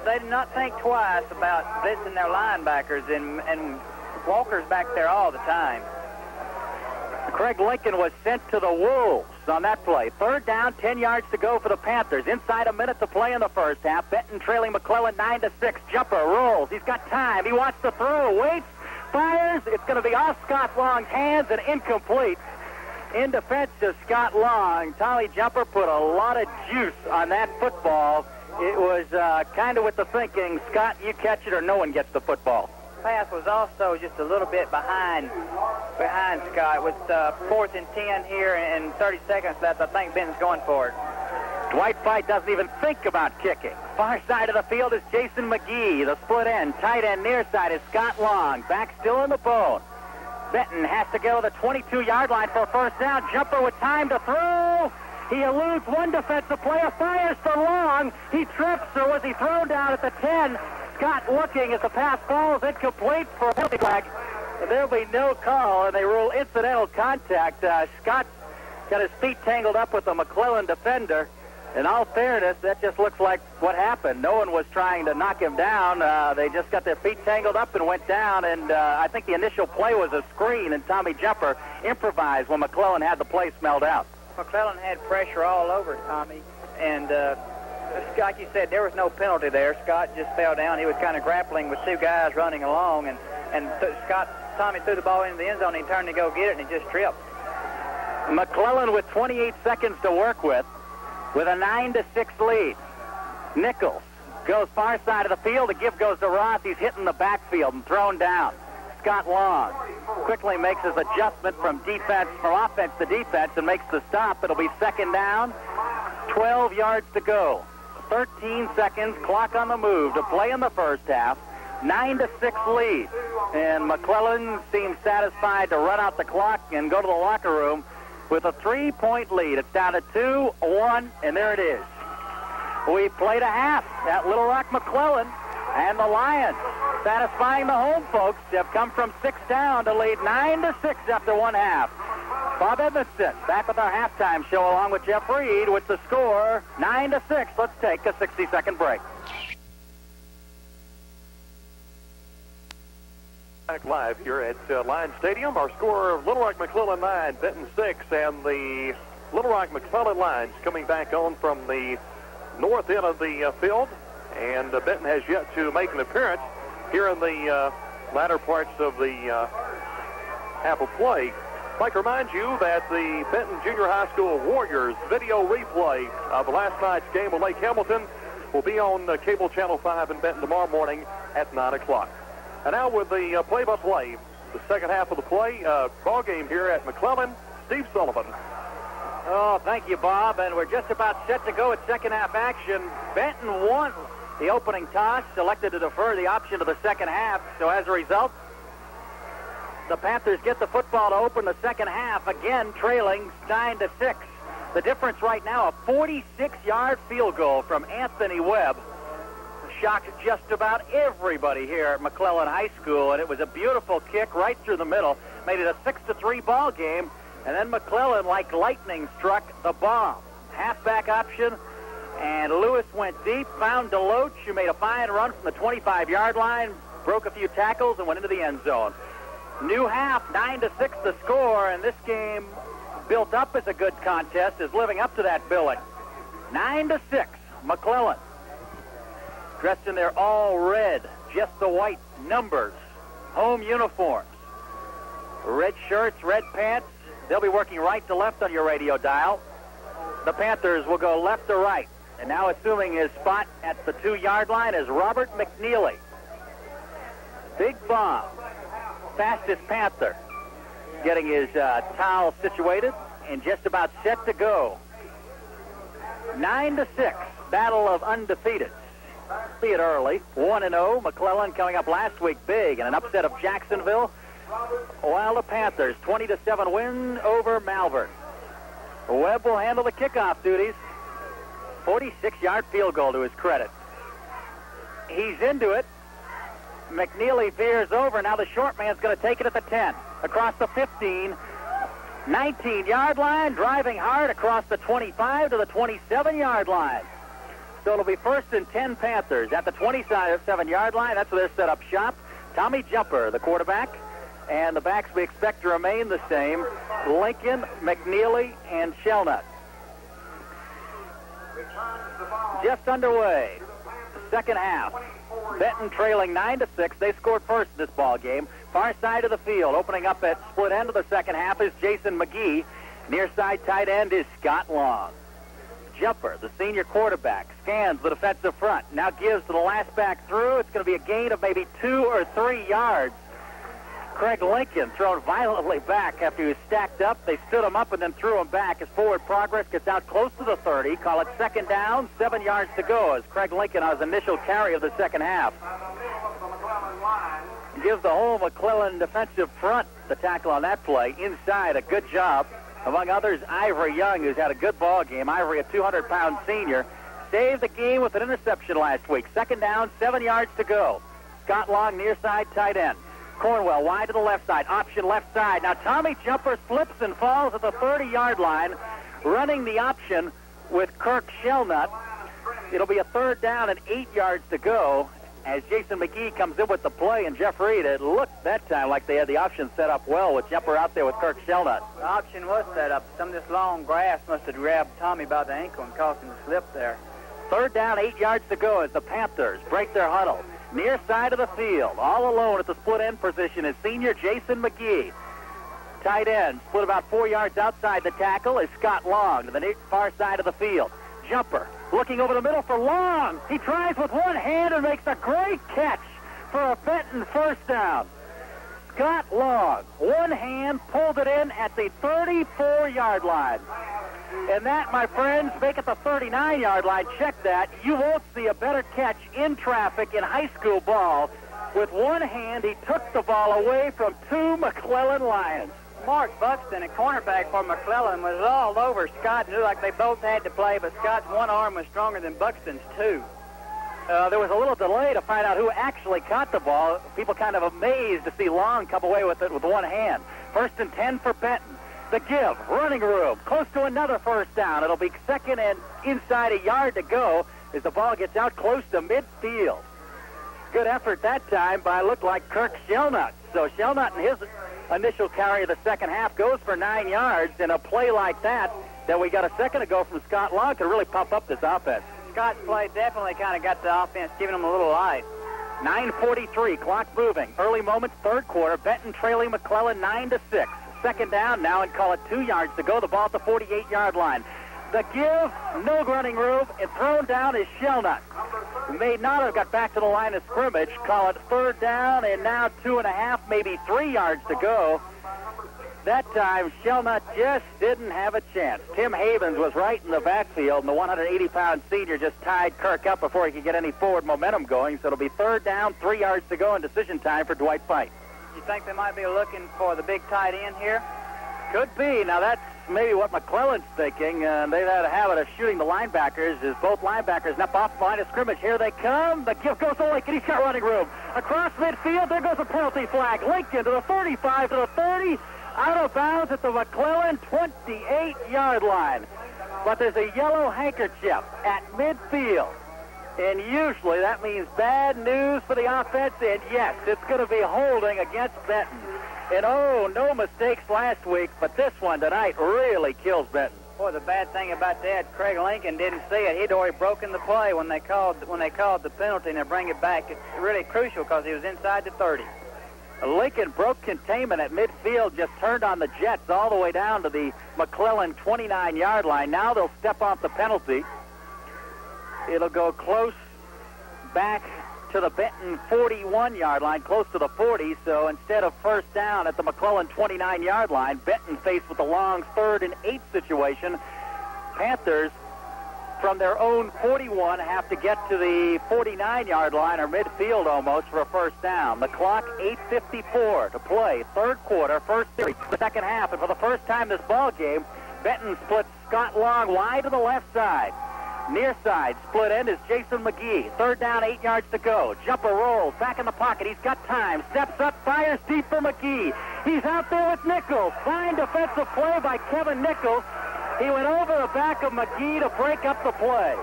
A: they did not think twice about blitzing their linebackers, and Walker's back there all the time.
D: Craig Lincoln was sent to the Wolves on that play. Third down, 10 yards to go for the Panthers. Inside a minute to play in the first half. Benton trailing McClellan 9-6. Jumper rolls. He's got time. He wants to throw. Waits. Fires. It's going to be off Scott Long's hands and incomplete. In defense of Scott Long, Tommy Jumper put a lot of juice on that football. It was kind of with the thinking, Scott, you catch it or no one gets the football.
A: Pass was also just a little bit behind Scott. With 4th and 10 here and 30 seconds left, I think Benton's going for it.
D: Dwight Fight doesn't even think about kicking. Far side of the field is Jason McGee. The split end, tight end near side is Scott Long. Back still in the bone. Benton has to go to the 22-yard line for a first down. Jumper with time to throw. He eludes one defensive player, fires for Long. He trips, or was he thrown down at the 10? Scott looking as the pass falls incomplete for a penalty flag. And there'll be no call, and they rule incidental contact. Scott got his feet tangled up with the McClellan defender. In all fairness, that just looks like what happened. No one was trying to knock him down. They just got their feet tangled up and went down, and I think the initial play was a screen, and Tommy Jumper improvised when McClellan had the play smelled out.
A: McClellan had pressure all over Tommy, and like you said, there was no penalty there. Scott just fell down. He was kind of grappling with two guys running along, and Tommy threw the ball into the end zone. He turned to go get it, and he just tripped.
D: McClellan with 28 seconds to work with a 9-6 lead. Nichols goes far side of the field. The give goes to Roth. He's hitting the backfield and thrown down. Scott Long quickly makes his adjustment from offense to defense and makes the stop. It'll be second down, 12 yards to go. 13 seconds, clock on the move to play in the first half. 9-6 lead. And McClellan seems satisfied to run out the clock and go to the locker room with a 3-point lead. It's down to 2-1, and there it is. We played a half at Little Rock McClellan, and the Lions, satisfying the home folks, have come from 6 down to lead 9-6 after one half. Bob Edmondson back with our halftime show along with Jeff Reed with the score 9-6. Let's take a 60-second break.
C: Back live here at Lions Stadium. Our score of Little Rock McClellan 9, Benton 6, and the Little Rock McClellan Lions coming back on from the north end of the field. And Benton has yet to make an appearance here in the latter parts of the half of play. I'd like to remind you that the Benton Junior High School Warriors video replay of last night's game with Lake Hamilton will be on Cable Channel 5 in Benton tomorrow morning at 9 o'clock. And now with the play-by-play, the second half of the ball game here at McClellan, Steve Sullivan.
D: Oh, thank you, Bob. And we're just about set to go at second half action. Benton won the opening toss, elected to defer the option to the second half. So as a result, the Panthers get the football to open the second half, again trailing 9-6. The difference right now, a 46-yard field goal from Anthony Webb. Shocked just about everybody here at McClellan High School, and it was a beautiful kick right through the middle. Made it a 6-3 ball game, and then McClellan, like lightning, struck the bomb. Halfback option, and Lewis went deep, found DeLoach, who made a fine run from the 25-yard line, broke a few tackles, and went into the end zone. New half, 9-6 the score, and this game, built up as a good contest, is living up to that billing. 9-6, McClellan. Dressed in their all red, just the white numbers, home uniforms, red shirts, red pants. They'll be working right to left on your radio dial. The Panthers will go left to right. And now assuming his spot at the 2-yard line is Robert McNeely. Big Bob, fastest Panther, getting his towel situated and just about set to go. 9-6, battle of undefeated. See it early, 1-0. McClellan coming up last week big in an upset of Jacksonville, while the Panthers 20-7 win over Malvern. Webb will handle the kickoff duties. 46-yard field goal to his credit. He's into it. McNeely veers over. Now the short man's going to take it at the 10. Across the 15. 19-yard line. Driving hard across the 25 to the 27-yard line. So it'll be first and 10 Panthers at the 27-yard line. That's where they're set up shop. Tommy Jumper, the quarterback. And the backs we expect to remain the same. Lincoln, McNeely, and Shelnut. Just underway. The second half. Benton trailing 9-6. They scored first in this ball game. Far side of the field. Opening up at split end of the second half is Jason McGee. Near side tight end is Scott Long. Jumper, the senior quarterback, scans the defensive front. Now gives to the last back through. It's going to be a gain of maybe 2 or 3 yards. Craig Lincoln thrown violently back after he was stacked up. They stood him up and then threw him back. His forward progress gets out close to the 30. Call it second down, 7 yards to go as Craig Lincoln on his initial carry of the second half. Gives the whole McClellan defensive front the tackle on that play. Inside, a good job. Among others, Ivory Young, who's had a good ball game. Ivory, a 200-pound senior, saved the game with an interception last week. Second down, 7 yards to go. Scott Long, near side, tight end. Cornwell wide to the left side, option left side. Now Tommy Jumper slips and falls at the 30-yard line, running the option with Kirk Shelnut. It'll be a third down and 8 yards to go as Jason McGee comes in with the play, and Jeff Reed, it looked that time like they had the option set up well with Jumper out there with Kirk Shelnut.
A: The option was set up. Some of this long grass must have grabbed Tommy by the ankle and caused him to slip there.
D: Third down, 8 yards to go as the Panthers break their huddle. Near side of the field, all alone at the split end position is senior Jason McGee. Tight end, split about 4 yards outside the tackle, is Scott Long to the far side of the field. Jumper looking over the middle for Long. He tries with one hand and makes a great catch for a Benton first down. Scott Long, one hand, pulled it in at the 34-yard line. And that, my friends, make it the 39-yard line. Check that. You won't see a better catch in traffic in high school ball. With one hand, he took the ball away from two McClellan Lions.
A: Mark Buxton, a cornerback for McClellan, was all over Scott. Knew like they both had to play, but Scott's one arm was stronger than Buxton's two.
D: There was a little delay to find out who actually caught the ball. People kind of amazed to see Long come away with it with one hand. 1st and 10 for Benton. The give, running room, close to another first down. It'll be second and inside a yard to go as the ball gets out close to midfield. Good effort that time by, looked like Kirk Shelnut. So Shelnut in his initial carry of the second half goes for 9 yards, and a play like that we got a second ago from Scott Long could really pump up this offense.
A: Scott's play definitely kind of got the offense, giving them a little life.
D: 9:43, clock moving. Early moments, third quarter. Benton trailing McClellan 9-6. Second down now, and call it 2 yards to go. The ball at the 48-yard line. The give, no running room, and thrown down is Shelnut, who may not have got back to the line of scrimmage. Call it third down, and now 2.5, maybe 3 yards to go. That time, Shelnut just didn't have a chance. Tim Havens was right in the backfield, and the 180-pound senior just tied Kirk up before he could get any forward momentum going. So it'll be third down, 3 yards to go, and decision time for Dwight Fite.
A: You think they might be looking for the big tight end here?
D: Could be. Now, that's maybe what McClellan's thinking. They've had a habit of shooting the linebackers. As both linebackers up off the line of scrimmage. Here they come. The give goes to Lincoln. He's got running room. Across midfield, there goes a penalty flag. Lincoln to the 35, to the 30. Out of bounds at the McClellan 28-yard line. But there's a yellow handkerchief at midfield. And usually that means bad news for the offense. And yes, it's going to be holding against Benton. And oh, no mistakes last week, but this one tonight really kills Benton.
A: Boy, the bad thing about that, Craig Lincoln didn't see it. He'd already broken the play when they called the penalty, and they bring it back. It's really crucial because he was inside the 30.
D: Lincoln broke containment at midfield, just turned on the Jets all the way down to the McClellan 29-yard line. Now they'll step off the penalty. It'll go close back to the Benton 41-yard line, close to the 40. So instead of first down at the McClellan 29-yard line, Benton faced with a long 3rd and 8 situation. Panthers, from their own 41, have to get to the 49-yard line or midfield almost for a first down. The clock, 8:54 to play. Third quarter, first series, the second half. And for the first time this ball game, Benton splits Scott Long wide to the left side. Near side, split end is Jason McGee. Third down, 8 yards to go. Jumper rolls, back in the pocket. He's got time. Steps up, fires deep for McGee. He's out there with Nichols. Fine defensive play by Kevin Nichols. He went over the back of McGee to break up the play.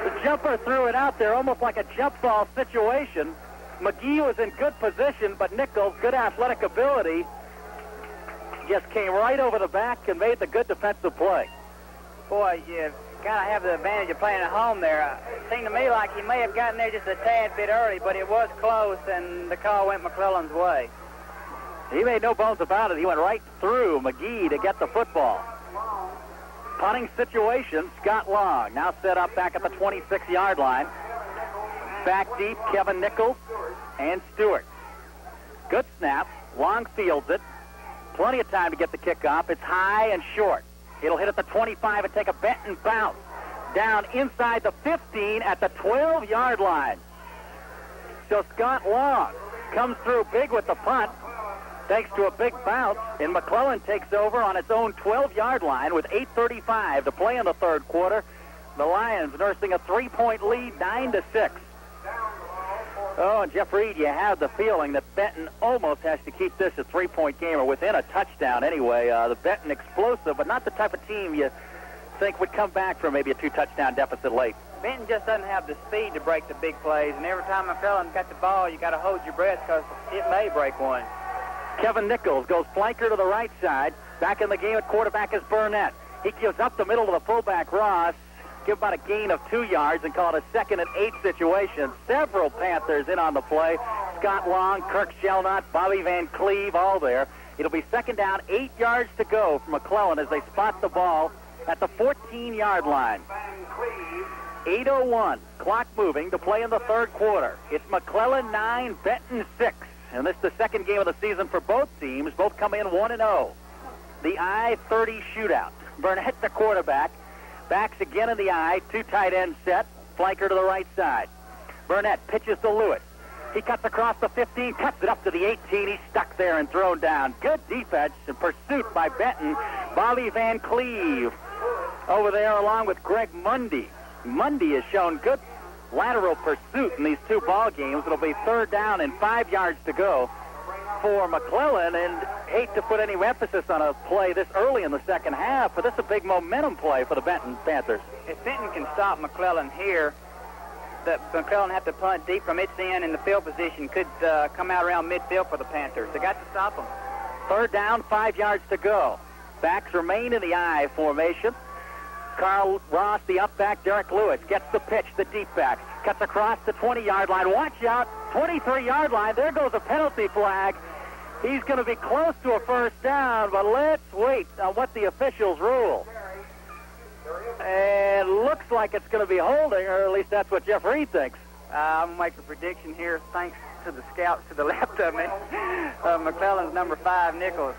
D: The jumper threw it out there almost like a jump ball situation. McGee was in good position, but Nichols, good athletic ability, just came right over the back and made the good defensive play.
A: Boy, you kind of have the advantage of playing at home there. It seemed to me like he may have gotten there just a tad bit early, but it was close, and the call went McClellan's way.
D: He made no bones about it. He went right through McGee to get the football. Punting situation, Scott Long now set up back at the 26-yard line. Back deep, Kevin Nichols and Stewart. Good snap. Long fields it. Plenty of time to get the kickoff. It's high and short. It'll hit at the 25 and take a Benton bounce. Down inside the 15 at the 12-yard line. So Scott Long comes through big with the punt, thanks to a big bounce, and McClellan takes over on its own 12-yard line with 8:35 to play in the third quarter. The Lions nursing a 3-point lead, 9-6. Oh, and Jeff Reed, you have the feeling that Benton almost has to keep this a 3-point game or within a touchdown anyway. The Benton explosive, but not the type of team you think would come back from maybe a 2-touchdown deficit late.
A: Benton just doesn't have the speed to break the big plays, and every time McClellan got the ball, you got to hold your breath because it may break one.
D: Kevin Nichols goes flanker to the right side. Back in the game at quarterback is Burnett. He gives up the middle to the fullback, Ross. Give about a gain of 2 yards and call it a 2nd and 8 situation. Several Panthers in on the play. Scott Long, Kirk Shelnut, Bobby Van Cleve, all there. It'll be 2nd down, 8 yards to go for McClellan as they spot the ball at the 14-yard line. 8:01, clock moving to play in the third quarter. It's McClellan 9, Benton 6. And this is the second game of the season for both teams. Both come in 1-0. The I-30 shootout. Burnett, the quarterback. Backs again in the I, 2 tight end set, flanker to the right side. Burnett pitches to Lewis. He cuts across the 15, cuts it up to the 18. He's stuck there and thrown down. Good defense and pursuit by Benton. Bobby Van Cleve over there along with Greg Mundy. Mundy has shown good lateral pursuit in these 2 ball games. It'll be 3rd down and 5 yards to go for McClellan, and hate to put any emphasis on a play this early in the second half, but this is a big momentum play for the Benton Panthers.
A: If Benton can stop McClellan here, McClellan have to punt deep from its end, and the field position could come out around midfield for the Panthers. They got to stop them.
D: 3rd down, 5 yards to go. Backs remain in the I formation. Carl Ross, the up back. Derek Lewis gets the pitch, the deep back. Cuts across the 20-yard line. Watch out, 23-yard line. There goes a penalty flag. He's going to be close to a 1st down, but let's wait on what the officials rule. And looks like it's going to be holding, or at least that's what Jeff Reed thinks.
A: I'm going to make a prediction here, thanks to the scouts to the left of me. McClellan's number 5, Nichols.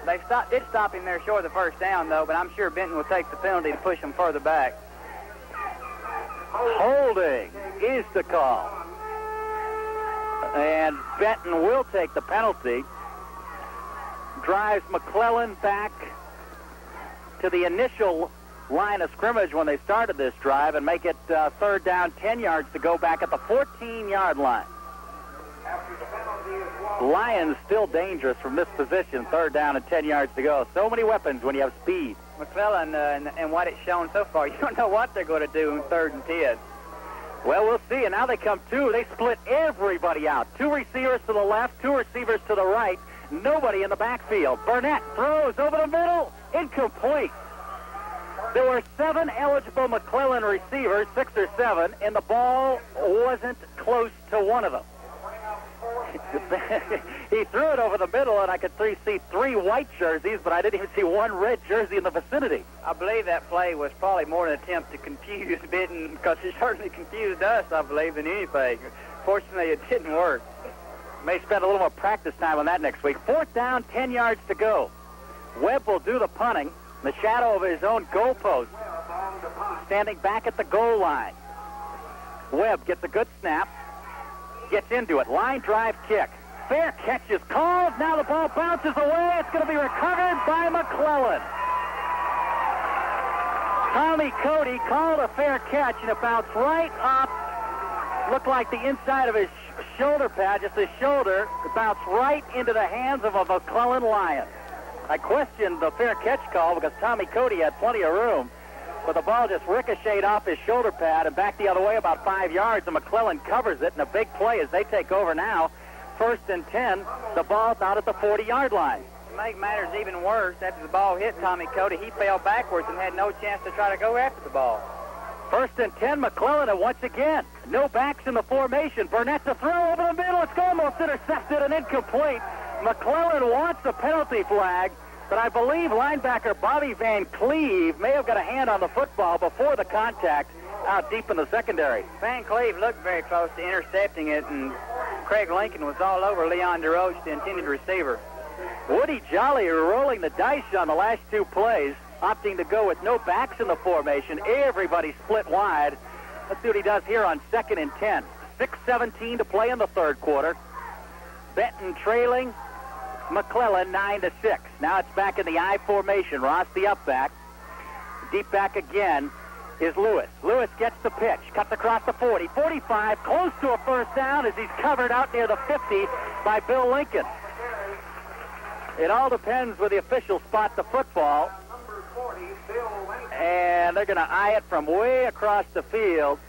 A: They did stop him there short of the 1st down, though, but I'm sure Benton will take the penalty to push him further back.
D: Holding is the call. And Benton will take the penalty. Drives McClellan back to the initial line of scrimmage when they started this drive and make it 3rd down, 10 yards to go back at the 14-yard line. Lions still dangerous from this position, 3rd down and 10 yards to go. So many weapons when you have speed.
A: McClellan, and what it's shown so far, you don't know what they're going to do in 3rd and 10.
D: Well, we'll see. And now they come 2. They split everybody out. 2 receivers to the left, 2 receivers to the right. Nobody in the backfield. Burnett throws over the middle. Incomplete. There were 7 eligible McClellan receivers, 6 or 7, and the ball wasn't close to one of them. He threw it over the middle, and I could see 3 white jerseys, but I didn't even see 1 red jersey in the vicinity.
A: I believe that play was probably more an attempt to confuse Benton, because it certainly confused us, I believe, than anything. Fortunately, it didn't work.
D: May spend a little more practice time on that next week. 4th down, 10 yards to go. Webb will do the punting in the shadow of his own goalpost, standing back at the goal line. Webb gets a good snap. Gets into it. Line drive kick. Fair catch is called. Now the ball bounces away. It's going to be recovered by McClellan. Tommy Cody called a fair catch, and it bounced right up. Looked like the inside of his shoulder pad, just his shoulder. It bounced right into the hands of a McClellan Lion. I questioned the fair catch call because Tommy Cody had plenty of room. But the ball just ricocheted off his shoulder pad and back the other way about 5 yards, and McClellan covers it, and a big play as they take over now. 1st and 10, the ball's out at the 40-yard line.
A: To make matters even worse, after the ball hit Tommy Cody, he fell backwards and had no chance to try to go after the ball.
D: 1st and 10, McClellan, and once again, no backs in the formation. Burnett to throw over the middle. It's almost intercepted and incomplete. McClellan wants a penalty flag. But I believe linebacker Bobby Van Cleve may have got a hand on the football before the contact out deep in the secondary.
A: Van Cleve looked very close to intercepting it, and Craig Lincoln was all over Leon DeRoche, the intended receiver.
D: Woody Jolly rolling the dice on the last two plays, opting to go with no backs in the formation. Everybody split wide. Let's see what he does here on 2nd and 10. 6:17 to play in the third quarter. Benton trailing McClellan 9-6. Now it's back in the I formation. Ross the up back. Deep back again is Lewis. Lewis gets the pitch, cuts across the 40, 45, close to a first down as he's covered out near the 50 by Bill Lincoln. It all depends where the officials spot the football. And they're going to eye it from way across the field.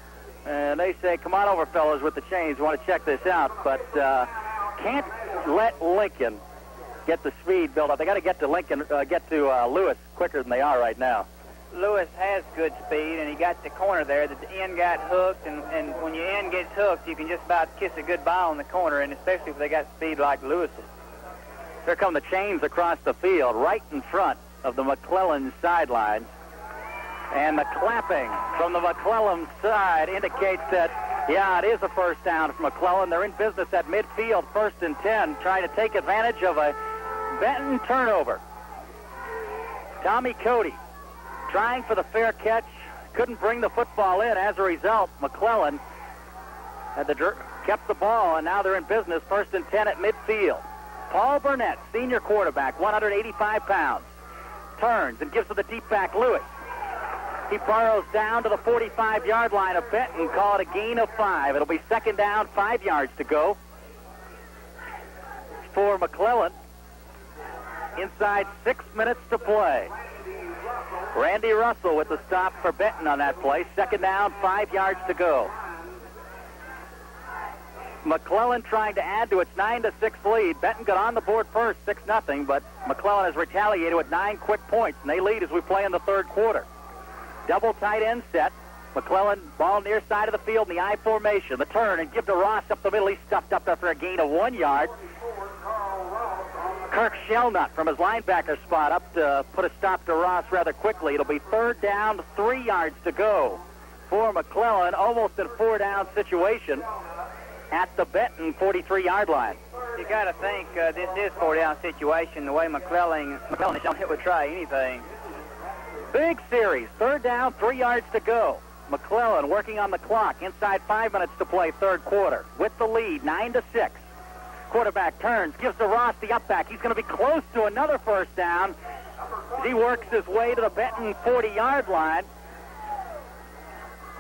D: And they say, come on over, fellas, with the chains. We want to check this out. But can't let Lincoln get the speed built up. They got to get to Lewis quicker than they are right now.
A: Lewis has good speed, and he got the corner there. The end got hooked, and when your end gets hooked, you can just about kiss a goodbye on the corner, and especially if they got speed like Lewis's.
D: Here come the chains across the field, right in front of the McClellan sidelines. And the clapping from the McClellan side indicates that, yeah, it is a first down for McClellan. They're in business at midfield, 1st and 10, trying to take advantage of a Benton turnover. Tommy Cody trying for the fair catch, couldn't bring the football in. As a result, McClellan kept the ball, and now they're in business, 1st and 10 at midfield. Paul Burnett, senior quarterback, 185 pounds, turns and gives to the deep back Lewis. He burrows down to the 45-yard line of Benton, call it a gain of 5. It'll be 2nd down, 5 yards to go for McClellan. Inside 6 minutes to play. Randy Russell with the stop for Benton on that play. 2nd down, 5 yards to go. McClellan trying to add to its 9-6 lead. Benton got on the board first, 6-0, but McClellan has retaliated with 9 quick points, and they lead as we play in the third quarter. Double tight end set. McClellan, ball near side of the field in the I formation. The turn and give to Ross up the middle. He's stuffed up there for a gain of 1 yard. Kirk Shelnut from his linebacker spot up to put a stop to Ross rather quickly. It'll be 3rd down, 3 yards to go for McClellan. Almost in 4-down situation at the Benton 43-yard line.
A: You got to think this is 4-down situation. The way McClellan don't hit with try anything.
D: Big series. 3rd down, 3 yards to go. McClellan working on the clock. Inside 5 minutes to play, third quarter. With the lead, 9-6. Quarterback turns, gives to Ross the up back. He's going to be close to another first down as he works his way to the Benton 40-yard line.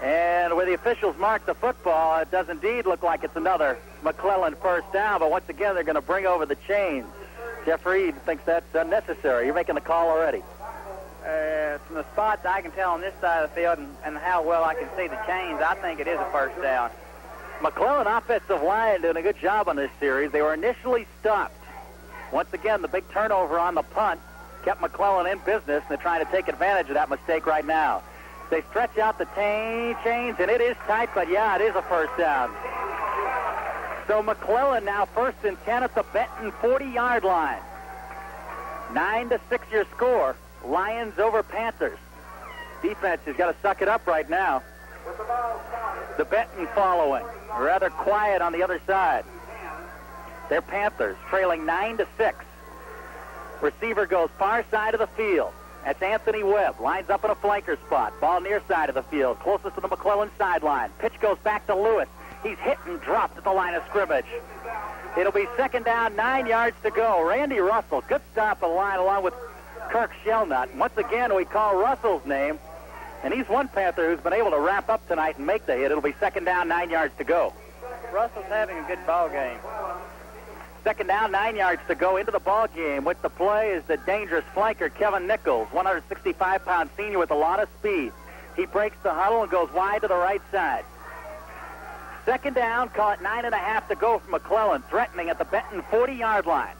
D: And where the officials mark the football, it does indeed look like it's another McClellan first down, but once again, they're going to bring over the chains. Jeff Reed thinks that's unnecessary. You're making the call already.
A: From the spots I can tell on this side of the field and how well I can see the chains, I think it is a first down.
D: McClellan offensive line doing a good job on this series. They were initially stopped. Once again, the big turnover on the punt kept McClellan in business, and they're trying to take advantage of that mistake right now. They stretch out the chains, and it is tight, but yeah, it is a first down. So McClellan now 1st and 10 at the Benton 40-yard line. 9-6 your score. Lions over Panthers. Defense has got to suck it up right now. The Benton following. Rather quiet on the other side. They're Panthers trailing 9-6. Receiver goes far side of the field. That's Anthony Webb. Lines up in a flanker spot. Ball near side of the field. Closest to the McClellan sideline. Pitch goes back to Lewis. He's hit and dropped at the line of scrimmage. It'll be 2nd down, 9 yards to go. Randy Russell, good stop of the line along with Kirk Shelnut. Once again, we call Russell's name. And he's one Panther who's been able to wrap up tonight and make the hit. It'll be 2nd down, 9 yards to go.
A: Russell's having a good ball game.
D: 2nd down, 9 yards to go into the ball game. With the play is the dangerous flanker, Kevin Nichols, 165-pound senior with a lot of speed. He breaks the huddle and goes wide to the right side. 2nd down, call it 9.5 to go for McClellan, threatening at the Benton 40-yard line.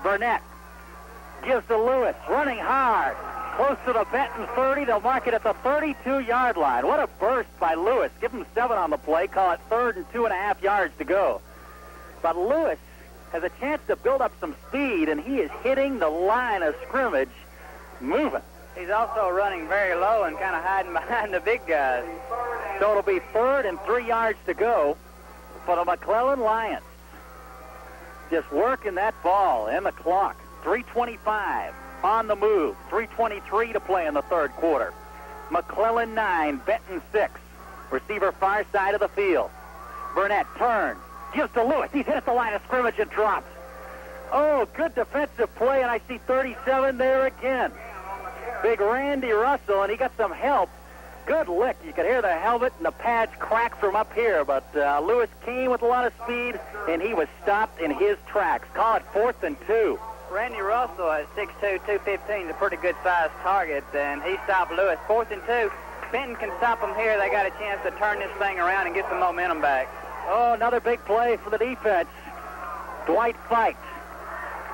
D: Burnett gives to Lewis, running hard. Close to the Benton 30. They'll mark it at the 32-yard line. What a burst by Lewis. Give him 7 on the play. Call it 3rd and 2.5 yards to go. But Lewis has a chance to build up some speed, and he is hitting the line of scrimmage, moving.
A: He's also running very low and kind of hiding behind the big guys.
D: So it'll be 3rd and 3 yards to go for the McClellan Lions. Just working that ball and the clock. 3:25 on the move. 3:23 to play in the third quarter. McClellan 9, Benton 6. Receiver far side of the field. Burnett turns, gives to Lewis. He's hit at the line of scrimmage and drops. Oh, good defensive play, and I see 37 there again. Big Randy Russell, and he got some help. Good lick. You could hear the helmet and the pads crack from up here, but Lewis came with a lot of speed, and he was stopped in his tracks. Call it 4th and 2.
A: Randy Russell at 6'2", 215 is a pretty good-sized target, and he stopped Lewis. 4th and 2. Benton can stop them here. They got a chance to turn this thing around and get some momentum back.
D: Oh, another big play for the defense. Dwight Fite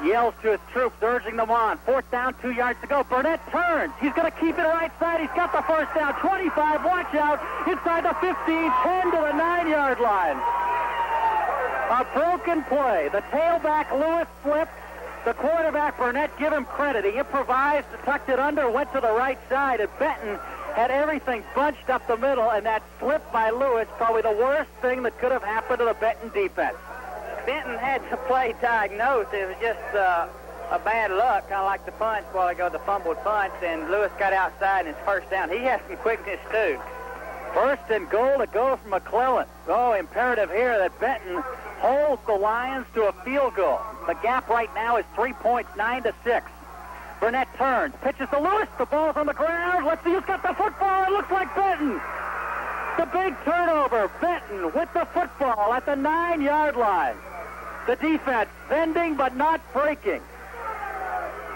D: yells to his troops, urging them on. 4th down, 2 yards to go. Burnett turns. He's going to keep it right side. He's got the first down. 25, watch out. Inside the 15, 10 to the 9-yard line. A broken play. The tailback, Lewis, slipped. The quarterback, Burnett, give him credit. He improvised, tucked it under, went to the right side, and Benton had everything bunched up the middle, and that slip by Lewis, probably the worst thing that could have happened to the Benton defense.
A: Benton had to play diagnosed. It was just a bad luck, kind of like the punch while ago, the fumbled punch, and Lewis got outside and his first down. He has some quickness, too.
D: 1st and goal to go for McClellan. Oh, imperative here that Benton holds the Lions to a field goal. The gap right now is 3 points, 9 to 6. Burnett turns, pitches to Lewis. The ball's on the ground. Let's see who's got the football. It looks like Benton. The big turnover. Benton with the football at the 9-yard line. The defense bending but not breaking.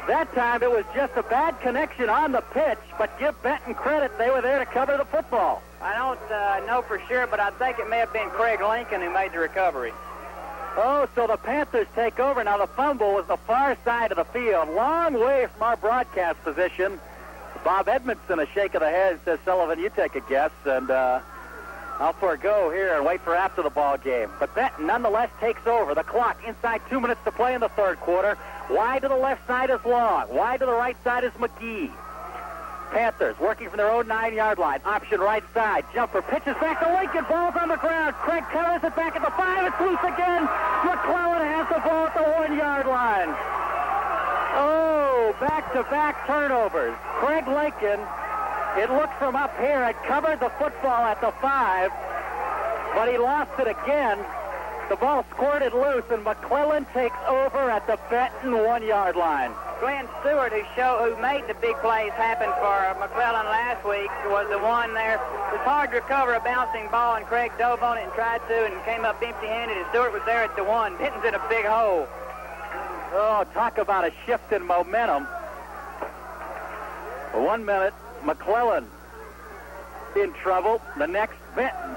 D: That time it was just a bad connection on the pitch, but give Benton credit. They were there to cover the football.
A: I don't know for sure, but I think it may have been Craig Lincoln who made the recovery.
D: Oh, so the Panthers take over. Now the fumble was the far side of the field, long way from our broadcast position. Bob Edmondson, a shake of the head, says, Sullivan, you take a guess, and I'll forego here and wait for after the ball game. But Benton nonetheless takes over. The clock inside 2 minutes to play in the third quarter. Wide to the left side is Long. Wide to the right side is McGee. Panthers working from their own 9-yard line. Option right side. Jumper pitches back to Lincoln. Ball's on the ground. Craig covers it back at the 5. It's loose again. McClellan has the ball at the 1-yard line. Oh, back-to-back turnovers. Craig Lincoln, it looked from up here, had covered the football at the 5, but he lost it again. The ball squirted loose, and McClellan takes over at the Benton 1-yard line.
A: Glenn Stewart, who made the big plays happen for McClellan last week, was the one there. It was hard to recover a bouncing ball, and Craig dove on it and tried to, and came up empty-handed, and Stewart was there at the 1. Benton's in a big hole.
D: Oh, talk about a shift in momentum. For 1 minute, McClellan in trouble. The next, Benton.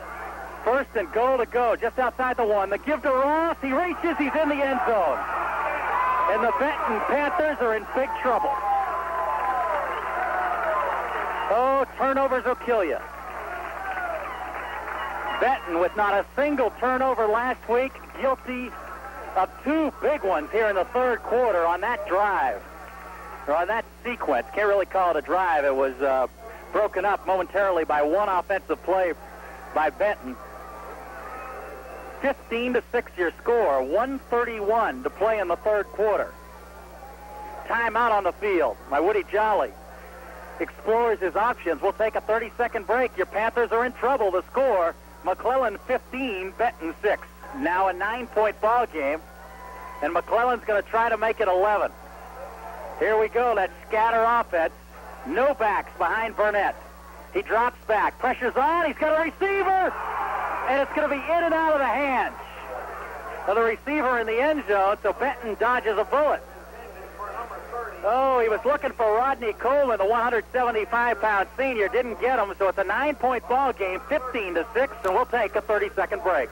D: 1st and goal to go, just outside the 1. The give to Ross. He reaches. He's in the end zone. And the Benton Panthers are in big trouble. Oh, turnovers will kill you. Benton with not a single turnover last week, guilty of 2 big ones here in the third quarter on that drive, or on that sequence. Can't really call it a drive. It was broken up momentarily by one offensive play by Benton. 15-6 your score. 1:31 to play in the third quarter. Timeout on the field. My Woody Jolly explores his options. We'll take a 30-second break. Your Panthers are in trouble. The score, McClellan 15, Benton 6. Now a 9-point ball game, and McClellan's going to try to make it 11. Here we go. That scatter offense. No backs behind Burnett. He drops back. Pressure's on. He's got a receiver. And it's going to be in and out of the hands of the receiver in the end zone, so Benton dodges a bullet. Oh, he was looking for Rodney Coleman, the 175-pound senior. Didn't get him, so it's a 9-point ball game, 15-6, and we'll take a 30-second break.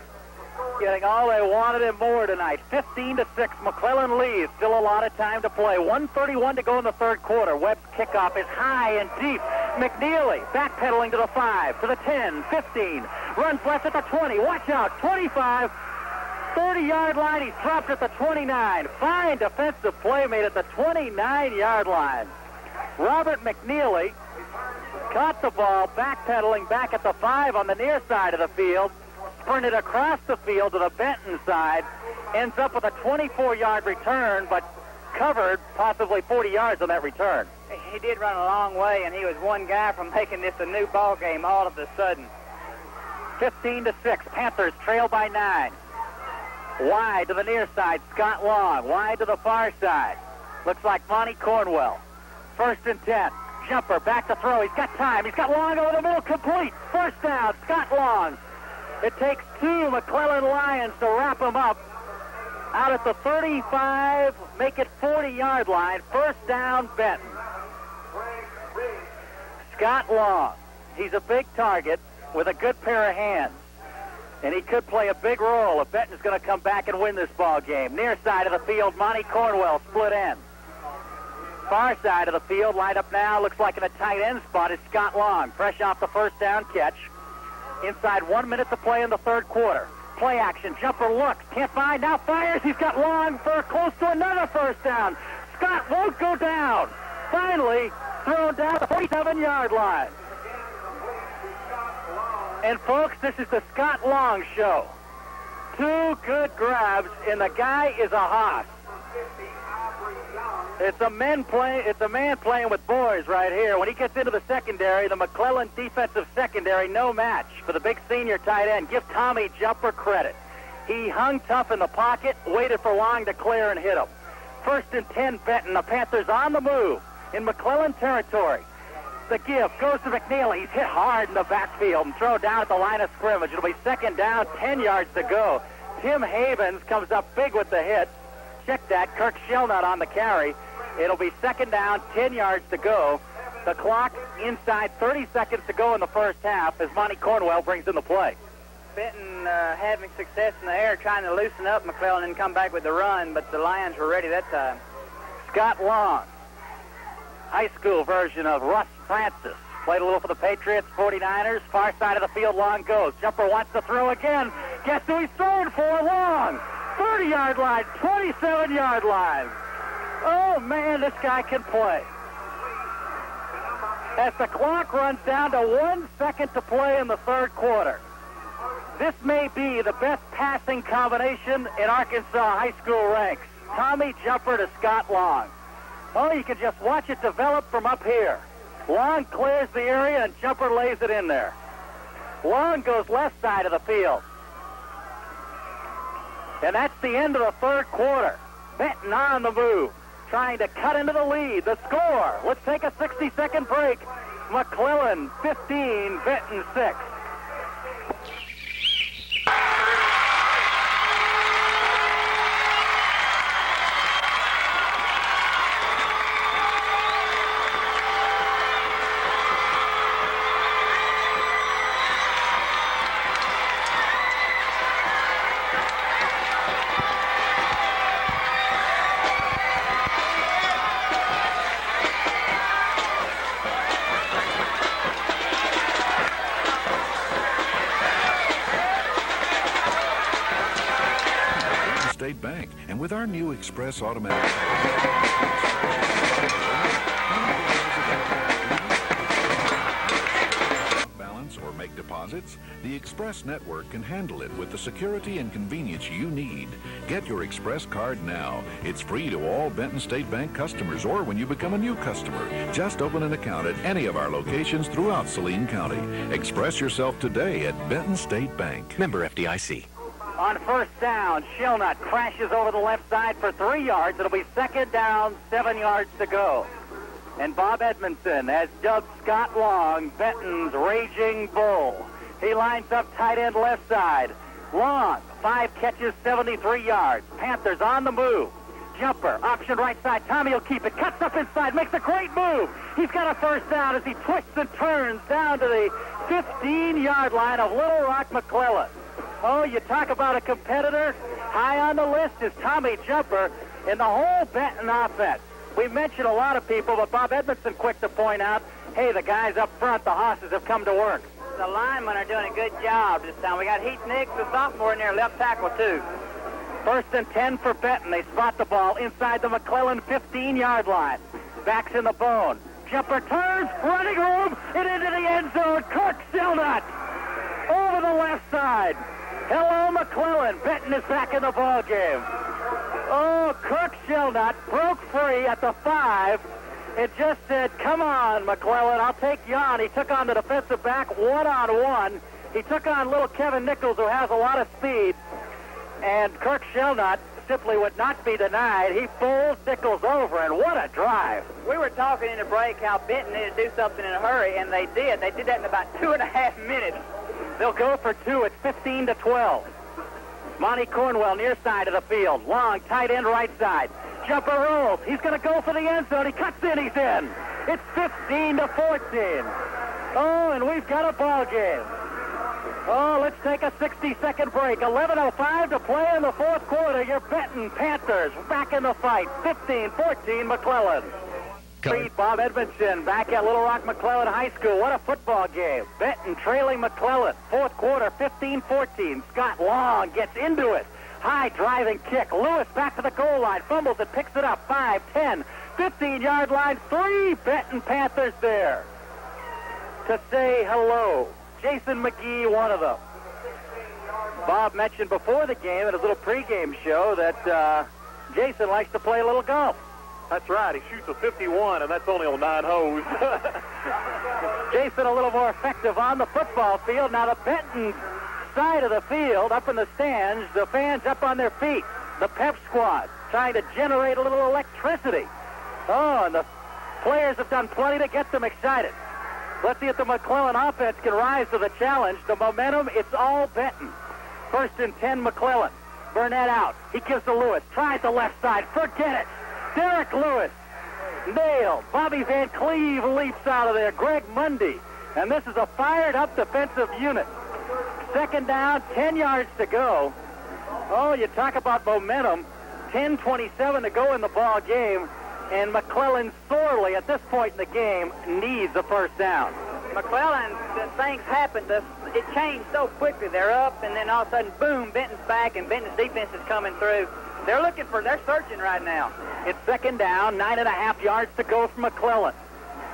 D: Getting all they wanted and more tonight. 15-6, McClellan leads. Still a lot of time to play. 1:31 to go in the third quarter. Webb's kickoff is high and deep. McNeely backpedaling to the 5, to the 10, 15. Runs left at the 20. Watch out. 25. 30-yard line. He's dropped at the 29. Fine defensive play made at the 29-yard line. Robert McNeely caught the ball backpedaling back at the 5 on the near side of the field. sprinted across the field to the Benton side, ends up with a 24-yard return, but covered possibly 40 yards on that return.
A: He did run a long way, and he was one guy from making this a new ball game all of a sudden.
D: 15-6. Panthers trail by 9. Wide to the near side, Scott Long. Wide to the far side. Looks like Monty Cornwell. 1st and 10. Jumper back to throw. He's got time. He's got Long over the middle, complete. First down, Scott Long. It takes 2 McClellan Lions to wrap him up. Out at the 35, make it 40-yard line. First down, Benton. Scott Long. He's a big target with a good pair of hands. And he could play a big role if Benton's going to come back and win this ball game. Near side of the field, Monty Cornwell, split end. Far side of the field, lined up now, looks like in a tight end spot is Scott Long. Fresh off the first down catch. Inside 1 minute to play in the third quarter. Play action, jumper looks, can't find, now fires. He's got Long for close to another first down. Scott won't go down. Finally, thrown down the 47-yard line. And folks, this is the Scott Long show. 2 good grabs, and the guy is a hoss. It's a man playing with boys right here. When he gets into the secondary, the McClellan defensive secondary, no match for the big senior tight end. Give Tommy Jumper credit. He hung tough in the pocket, waited for Long to clear and hit him. 1st and 10, Benton. The Panthers on the move in McClellan territory. The give goes to McNeil. He's hit hard in the backfield and thrown down at the line of scrimmage. It'll be 2nd down, 10 yards to go. Tim Havens comes up big with the hit. Check that. Kirk Shellnut on the carry. It'll be 2nd down, 10 yards to go. The clock inside 30 seconds to go in the first half as Monty Cornwell brings in the play.
A: Benton having success in the air, trying to loosen up McClellan and come back with the run, but the Lions were ready that time.
D: Scott Long, high school version of Russ Francis. Played a little for the Patriots, 49ers. Far side of the field, Long goes. Jumper wants to throw again. Guess who he's throwing for? Long. 30-yard line, 27-yard line. Oh, man, this guy can play. As the clock runs down to 1 second to play in the third quarter. This may be the best passing combination in Arkansas high school ranks. Tommy Jumper to Scott Long. Oh, you can just watch it develop from up here. Long clears the area and Jumper lays it in there. Long goes left side of the field. And that's the end of the third quarter. Benton on the move, trying to cut into the lead. The score, let's take a 60-second break. McClellan 15, Benton 6.
G: Bank, and with our new Express automatic balance or make deposits, the Express network can handle it with the security and convenience you need. Get your Express card now. It's free to all Benton State Bank customers, or when you become a new customer, just open an account at any of our locations throughout Saline County. Express yourself today at Benton State Bank.
H: Member FDIC.
D: On first down, Shellnut crashes over the left side for 3 yards. It'll be 2nd down, 7 yards to go. And Bob Edmondson has dubbed Scott Long Benton's Raging Bull. He lines up tight end left side. Long, 5 catches, 73 yards. Panthers on the move. Jumper, option right side. Tommy will keep it. Cuts up inside, makes a great move. He's got a first down as he twists and turns down to the 15-yard line of Little Rock McClellan. Oh, you talk about a competitor. High on the list is Tommy Jumper in the whole Benton offense. We mentioned a lot of people, but Bob Edmondson quick to point out, hey, the guys up front, the hosses have come to work.
A: The linemen are doing a good job this time. We got Heath Nix, the sophomore, in there, left tackle, too.
D: 1st and 10 for Benton. They spot the ball inside the McClellan 15-yard line. Backs in the bone. Jumper turns, running room, and into the end zone. Kirk Shellnut over the left side. Hello, McClellan. Benton is back in the ball game. Oh, Kirk Shelnut broke free at the 5. It just said, come on, McClellan, I'll take you on. He took on the defensive back one-on-one. He took on little Kevin Nichols, who has a lot of speed. And Kirk Shelnut simply would not be denied. He bowls Nichols over, and what a drive.
A: We were talking in the break how Benton needed to do something in a hurry, and they did. They did that in about 2.5 minutes.
D: They'll go for 2. It's 15-12. Monty Cornwell near side of the field. Long, tight end right side. Jumper rolls. He's going to go for the end zone. He cuts in. He's in. It's 15-14. Oh, and we've got a ball game. Oh, let's take a 60-second break. 11:05 to play in the fourth quarter. Your Benton Panthers back in the fight. 15-14 McClellan. Bob Edmondson back at Little Rock McClellan High School. What a football game. Benton trailing McClellan. Fourth quarter, 15-14. Scott Long gets into it. High driving kick. Lewis back to the goal line. Fumbles it, picks it up. 5, 10, 15-yard line. 3 Benton Panthers there to say hello. Jason McGee, one of them. Bob mentioned before the game at his little pregame show that Jason likes to play a little golf.
C: That's right. He shoots a 51, and that's only on 9 holes.
D: Jason a little more effective on the football field. Now the Benton side of the field, up in the stands, the fans up on their feet. The pep squad trying to generate a little electricity. Oh, and the players have done plenty to get them excited. Let's see if the McClellan offense can rise to the challenge. The momentum, it's all Benton. 1st and 10, McClellan. Burnett out. He gives to Lewis. Tries the left side. Forget it. Derek Lewis. Nailed. Bobby Van Cleve leaps out of there. Greg Mundy. And this is a fired-up defensive unit. 2nd down, 10 yards to go. Oh, you talk about momentum. 10:27 to go in the ball game. And McClellan sorely, at this point in the game, needs a first down.
A: McClellan, things happened. It changed so quickly. They're up, and then all of a sudden, boom, Benton's back, and Benton's defense is coming through. They're searching right now.
D: It's 2nd down, 9.5 yards to go from McClellan.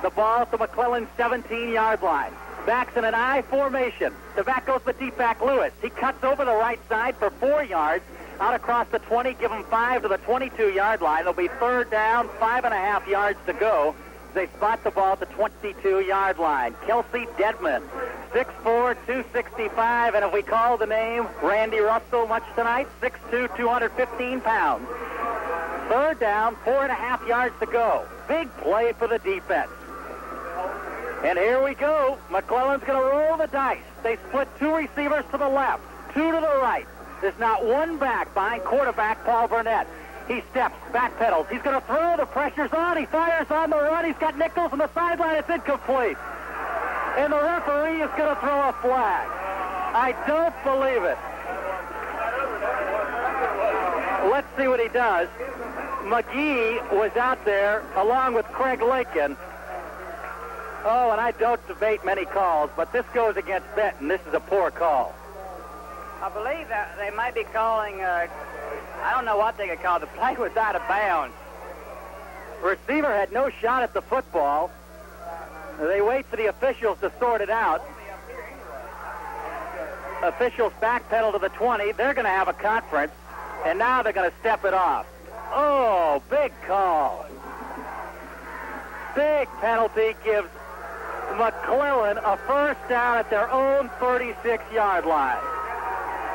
D: The ball at the McClellan 17-yard line. Backs in an I formation. The back goes the deep back, Lewis. He cuts over the right side for 4 yards. Out across the 20, give him 5 to the 22-yard line. It'll be 3rd down, 5.5 yards to go. They spot the ball at the 22-yard line. Kelsey Dedman, 6'4", 265, and if we call the name Randy Russell much tonight, 6'2", 215 pounds. 3rd down, 4.5 yards to go. Big play for the defense. And here we go. McClellan's going to roll the dice. They split 2 receivers to the left, 2 to the right. There's not one back behind quarterback Paul Burnett. He steps, backpedals. He's going to throw. The pressure's on. He fires on the run. He's got Nichols on the sideline. It's incomplete. And the referee is going to throw a flag. I don't believe it. Let's see what he does. McGee was out there along with Craig Lakin. Oh, and I don't debate many calls, but this goes against Benton. This is a poor call.
A: I believe that they might be calling, I don't know what they could call. The play was out of bounds.
D: Receiver had no shot at the football. They wait for the officials to sort it out. Officials backpedal to the 20. They're going to have a conference, and now they're going to step it off. Oh, big call. Big penalty gives McClellan a first down at their own 36-yard line.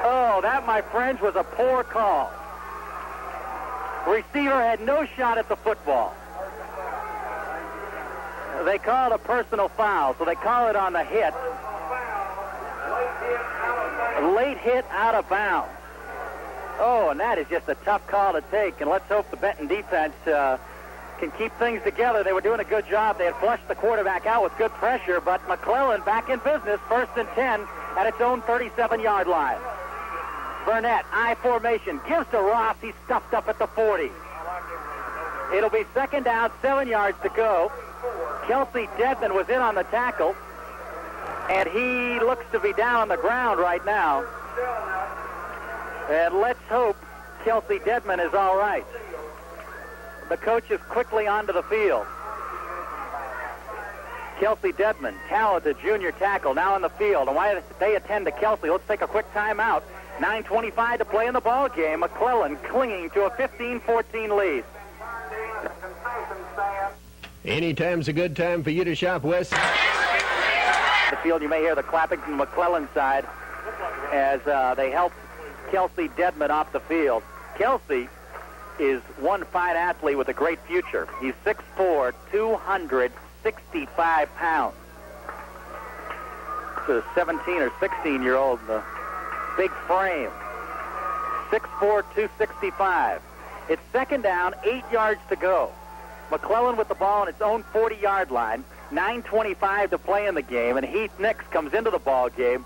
D: Oh, that, my friends, was a poor call. Receiver had no shot at the football. They called a personal foul, so they call it on the hit. Late hit out of bounds. Oh, and that is just a tough call to take, and let's hope the Benton defense can keep things together. They were doing a good job. They had flushed the quarterback out with good pressure, but McClellan back in business, 1st and 10 at its own 37-yard line. Burnett, I formation, gives to Ross. He's stuffed up at the 40. It'll be 2nd down, 7 yards to go. Kelsey Dedman was in on the tackle, and he looks to be down on the ground right now. And let's hope Kelsey Dedman is all right. The coach is quickly onto the field. Kelsey Dedman, talented junior tackle, now on the field. And while they attend to Kelsey, let's take a quick timeout. 9:25 to play in the ball game. McClellan clinging to a 15-14 lead.
H: Anytime's a good time for you to shop West.
D: The field, you may hear the clapping from the McClellan side as they help Kelsey Dedman off the field. Kelsey is one fine athlete with a great future. He's 6'4", 265 pounds. It's a 17 or 16-year-old in the big frame. 6'4", 265. It's second down, 8 yards to go. McClellan with the ball on its own 40-yard line. 9:25 to play in the game, and Heath Nix comes into the ball game.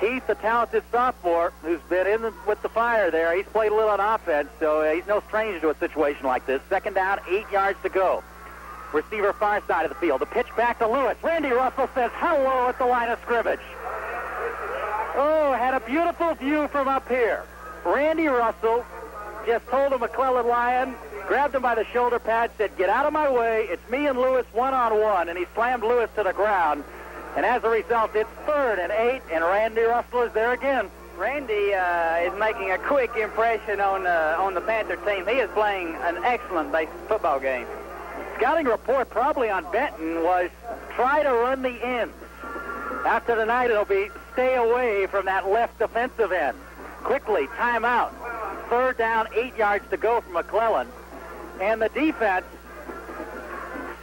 D: Heath, the talented sophomore who's been in with the fire there, he's played a little on offense, so he's no stranger to a situation like this. Second down, 8 yards to go. Receiver far side of the field. The pitch back to Lewis. Randy Russell says hello at the line of scrimmage. Oh, had a beautiful view from up here. Randy Russell just told the McClellan Lion, grabbed him by the shoulder pad, said, "Get out of my way. It's me and Lewis one-on-one," and he slammed Lewis to the ground. And as a result, it's 3rd and 8, and Randy Russell is there again.
A: Randy is making a quick impression on the Panther team. He is playing an excellent football game.
D: Scouting report probably on Benton was try to run the ends. After tonight, it'll be stay away from that left defensive end. Quickly, timeout. 3rd down, 8 yards to go from McClellan. And the defense,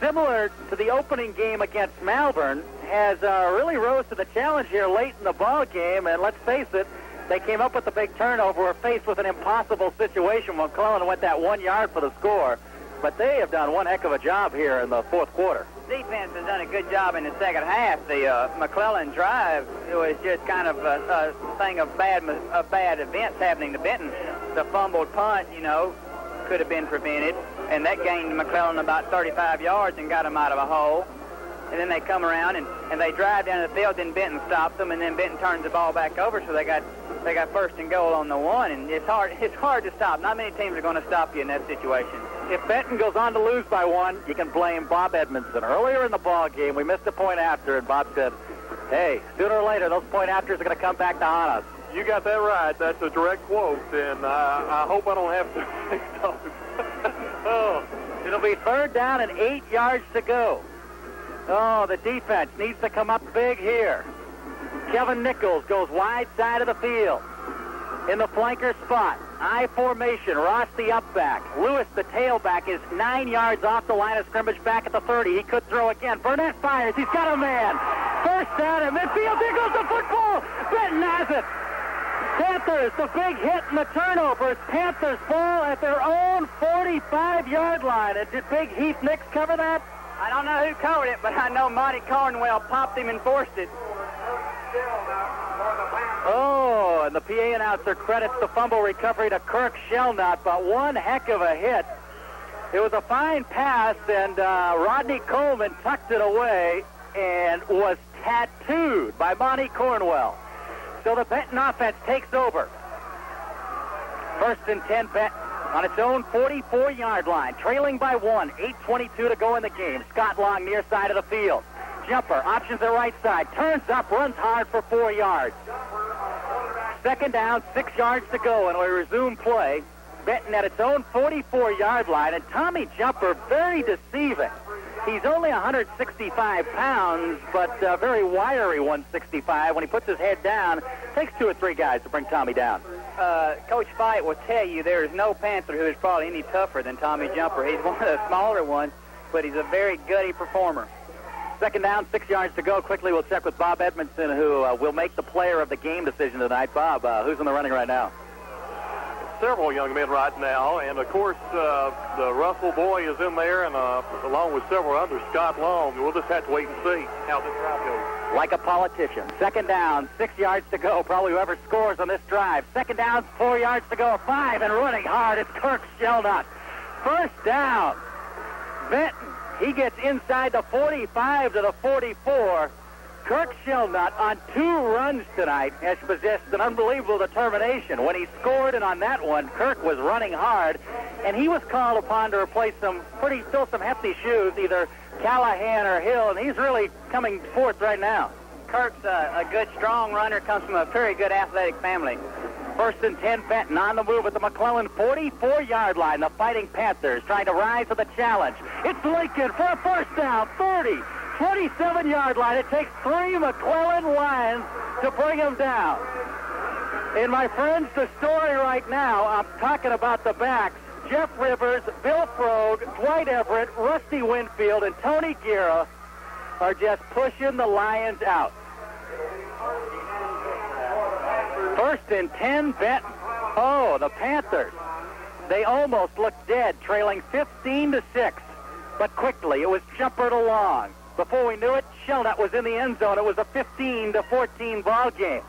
D: similar to the opening game against Malvern, has really rose to the challenge here late in the ball game. And let's face it, they came up with a big turnover, were faced with an impossible situation when McClellan went that 1 yard for the score. But they have done one heck of a job here in the fourth quarter.
A: Defense has done a good job in the second half. The McClellan drive, it was just kind of a thing of bad events happening to Benton. The fumbled punt, could have been prevented, and that gained McClellan about 35 yards and got him out of a hole. And then they come around and they drive down the field, then Benton stops them, and then Benton turns the ball back over, so they got 1st and goal on the 1, and it's hard to stop. Not many teams are going to stop you in that situation.
D: If Benton goes on to lose by 1, you can blame Bob Edmondson. Earlier in the ball game, we missed a point after, and Bob said, "Hey, sooner or later, those point afters are going to come back to haunt us."
C: You got that right. That's a direct quote, and I hope I don't have to take those.
D: Oh, it'll be 3rd down and 8 yards to go. Oh, the defense needs to come up big here. Kevin Nichols goes wide side of the field. In the flanker spot, I formation, Ross the up back. Lewis, the tailback, is 9 yards off the line of scrimmage back at the 30. He could throw again. Burnett fires. He's got a man. 1st down in midfield. There goes the football. Benton has it. Panthers, the big hit and the turnover. It's Panthers ball at their own 45-yard line. And did big Heath Nix cover that?
A: I don't know who covered it, but I know Monty Cornwell popped him and forced it.
D: Oh, and the PA announcer credits the fumble recovery to Kirk Shellnut, but one heck of a hit. It was a fine pass, and Rodney Coleman tucked it away and was tattooed by Monty Cornwell. So the Benton offense takes over. 1st and 10, Benton on its own 44-yard line, trailing by 1, 8:22 to go in the game. Scott Long near side of the field. Jumper, options the right side, turns up, runs hard for 4 yards. 2nd down, 6 yards to go, and we resume play. Benton at its own 44-yard line, and Tommy Jumper, very deceiving. He's only 165 pounds, but very wiry 165. When he puts his head down, it takes 2 or 3 guys to bring Tommy down.
A: Coach Fight will tell you there is no Panther who is probably any tougher than Tommy Jumper. He's one of the smaller ones, but he's a very gutty performer.
D: 2nd down, 6 yards to go. Quickly, we'll check with Bob Edmondson, who will make the player of the game decision tonight. Bob, who's in the running right now?
C: Several young men right now, and of course the Russell boy is in there, and along with several others, Scott Long. We'll just have to wait and see how this drive goes.
D: Like a politician. 2nd down, 6 yards to go. Probably whoever scores on this drive. 2nd down, 4 yards to go. 5 and running hard. It's Kirk Shellnut. 1st down. Benton. He gets inside the 45 to the 44. Kirk Shellnut on 2 runs tonight has possessed an unbelievable determination. When he scored, and on that one, Kirk was running hard, and he was called upon to replace some hefty shoes, either Callahan or Hill, and he's really coming forth right now.
A: Kirk's a good, strong runner, comes from a very good athletic family.
D: First and 10, Benton on the move at the McClellan 44-yard line. The Fighting Panthers trying to rise to the challenge. It's Lincoln for a first down, 30, 27-yard line. It takes 3 McClellan Lions to bring them down. And my friends, the story right now, I'm talking about the backs. Jeff Rivers, Bill Frogue, Dwight Everett, Rusty Winfield, and Tony Guerra are just pushing the Lions out. First and 10, Benton. Oh, the Panthers. They almost looked dead, trailing 15-6. But quickly, it was jumpered along. Before we knew it, Shelnut was in the end zone. It was a 15-14 ball game.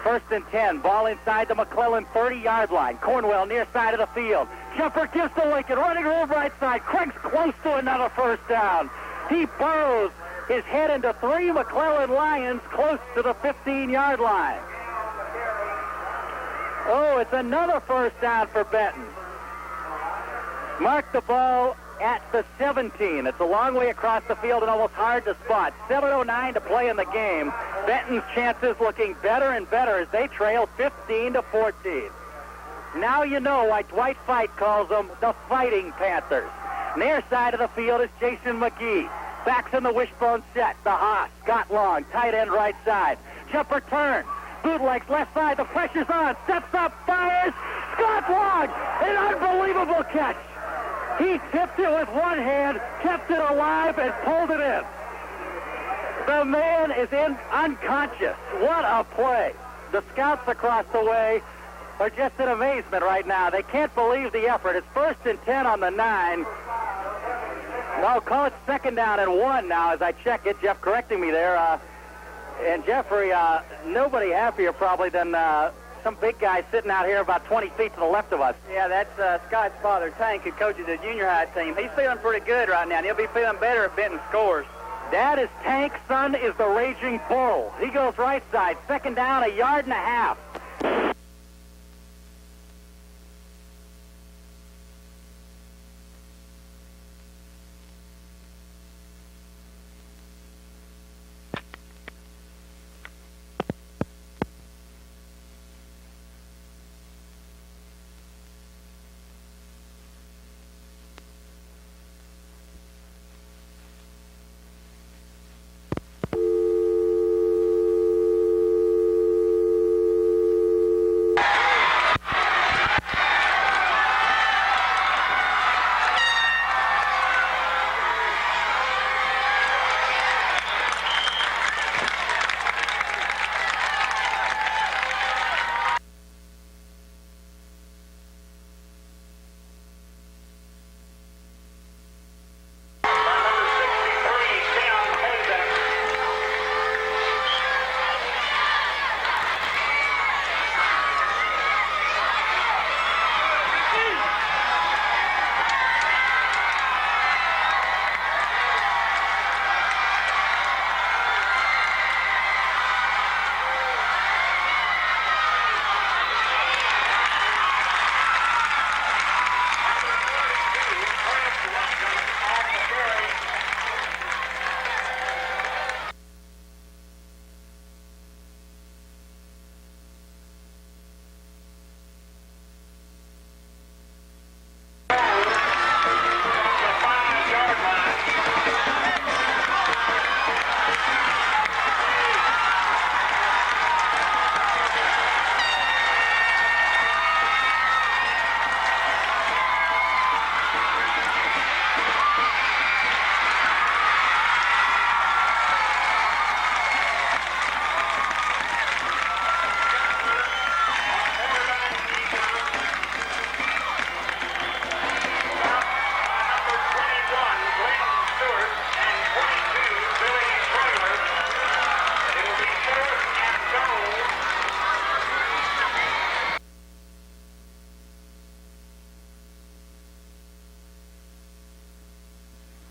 D: First and 10, ball inside the McClellan 30-yard line. Cornwell near side of the field. Jumper gives to Lincoln, running room right side. Craig's close to another first down. He burrows his head into 3 McClellan Lions close to the 15-yard line. Oh, it's another first down for Benton. Mark the ball at the 17. It's a long way across the field and almost hard to spot. 7:09 to play in the game. Benton's chances looking better and better as they trail 15-14. Now you know why Dwight Fight calls them the Fighting Panthers. Near side of the field is Jason McGee. Backs in the wishbone set. The Haas. Scott Long, tight end right side. Jumper turns. Bootlegs left side. The pressure's on. Steps up. Fires. Scott Long. An unbelievable catch. He tipped it with one hand, kept it alive, and pulled it in. The man is unconscious. What a play. The scouts across the way are just in amazement right now. They can't believe the effort. It's first and 10 on the 9. No, call it second down and 1 now as I check it. Jeff correcting me there. And Jeffrey, nobody happier probably than some big guy sitting out here about 20 feet to the left of us.
A: Yeah, that's Scott's father, Tank, who coaches the junior high team. He's feeling pretty good right now, and he'll be feeling better if Benton scores.
D: Dad is Tank, son is the Raging Bull. He goes right side, second down, 1.5 yards.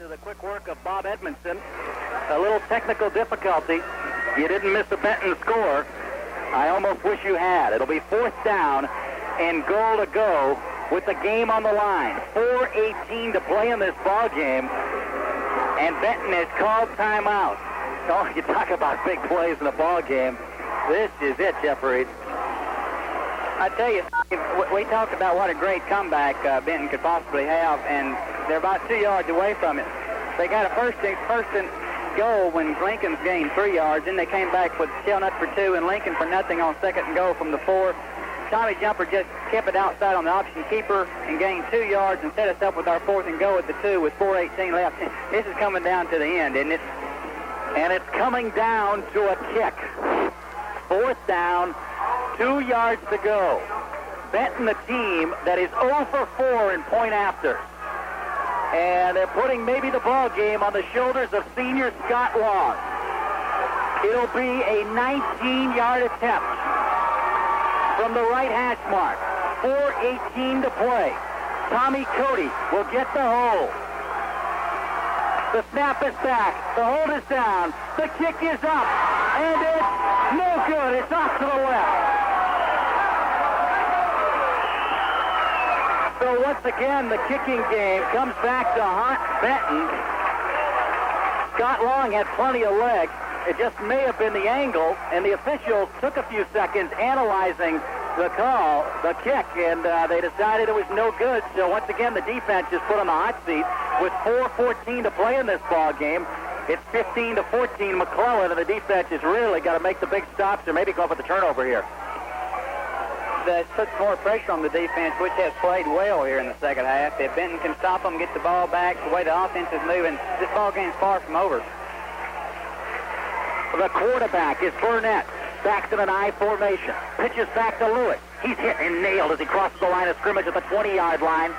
D: The quick work of Bob Edmondson. A little technical difficulty. You didn't miss a Benton score. I almost wish you had. It'll be fourth down and goal to go with the game on the line. 4:18 to play in this ball game, and Benton has called timeout. Oh, you talk about big plays in a ball game. This is it, Jeff Reed.
A: I tell you, we talked about what a great comeback Benton could possibly have, and they're about 2 yards away from it. They got a first and goal when Lincoln's gained 3 yards, and they came back with Shellnut for 2 and Lincoln for nothing on second and goal from the 4. Tommy Jumper just kept it outside on the option keeper and gained 2 yards and set us up with our 4th and goal at the 2 with 4:18 left. This is coming down to the end, isn't it? And it's coming down to a kick. 4th down, 2 yards to go. Benton, the team that is 0 for 4 in point after. And they're putting maybe the ball game on the shoulders of senior Scott Long. It'll be a 19-yard attempt from the right hash mark. 4:18 to play. Tommy Cody will get the hold. The snap is back. The hold is down. The kick is up. And it's no good. It's off to the left. So once again, the kicking game comes back to haunt Benton. Scott Long had plenty of legs. It just may have been the angle, and the officials took a few seconds analyzing the call, the kick, and they decided it was no good. So once again, the defense is put on the hot seat with 4:14 to play in this ball game. It's 15-14 McClellan, and the defense has really got to make the big stops or maybe go up with the turnover here. That puts more pressure on the defense, which has played well here in the second half. If Benton can stop them, get the ball back, the way the offense is moving, this ball game's far from over. The quarterback is Burnett. Backs in an I formation. Pitches back to Lewis. He's hit and nailed as he crosses the line of scrimmage at the 20-yard line.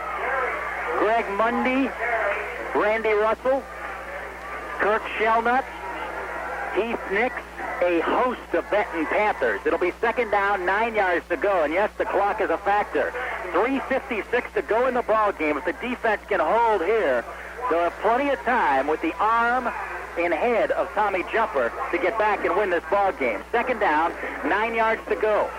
A: Greg Mundy, Randy Russell, Kirk Shellnut, Heath Nix, a host of Benton Panthers. It'll be second down, 9 yards to go, and yes, the clock is a factor. 3:56 to go in the ball game. If the defense can hold here, they'll have plenty of time with the arm and head of Tommy Jumper to get back and win this ball game. Second down, 9 yards to go.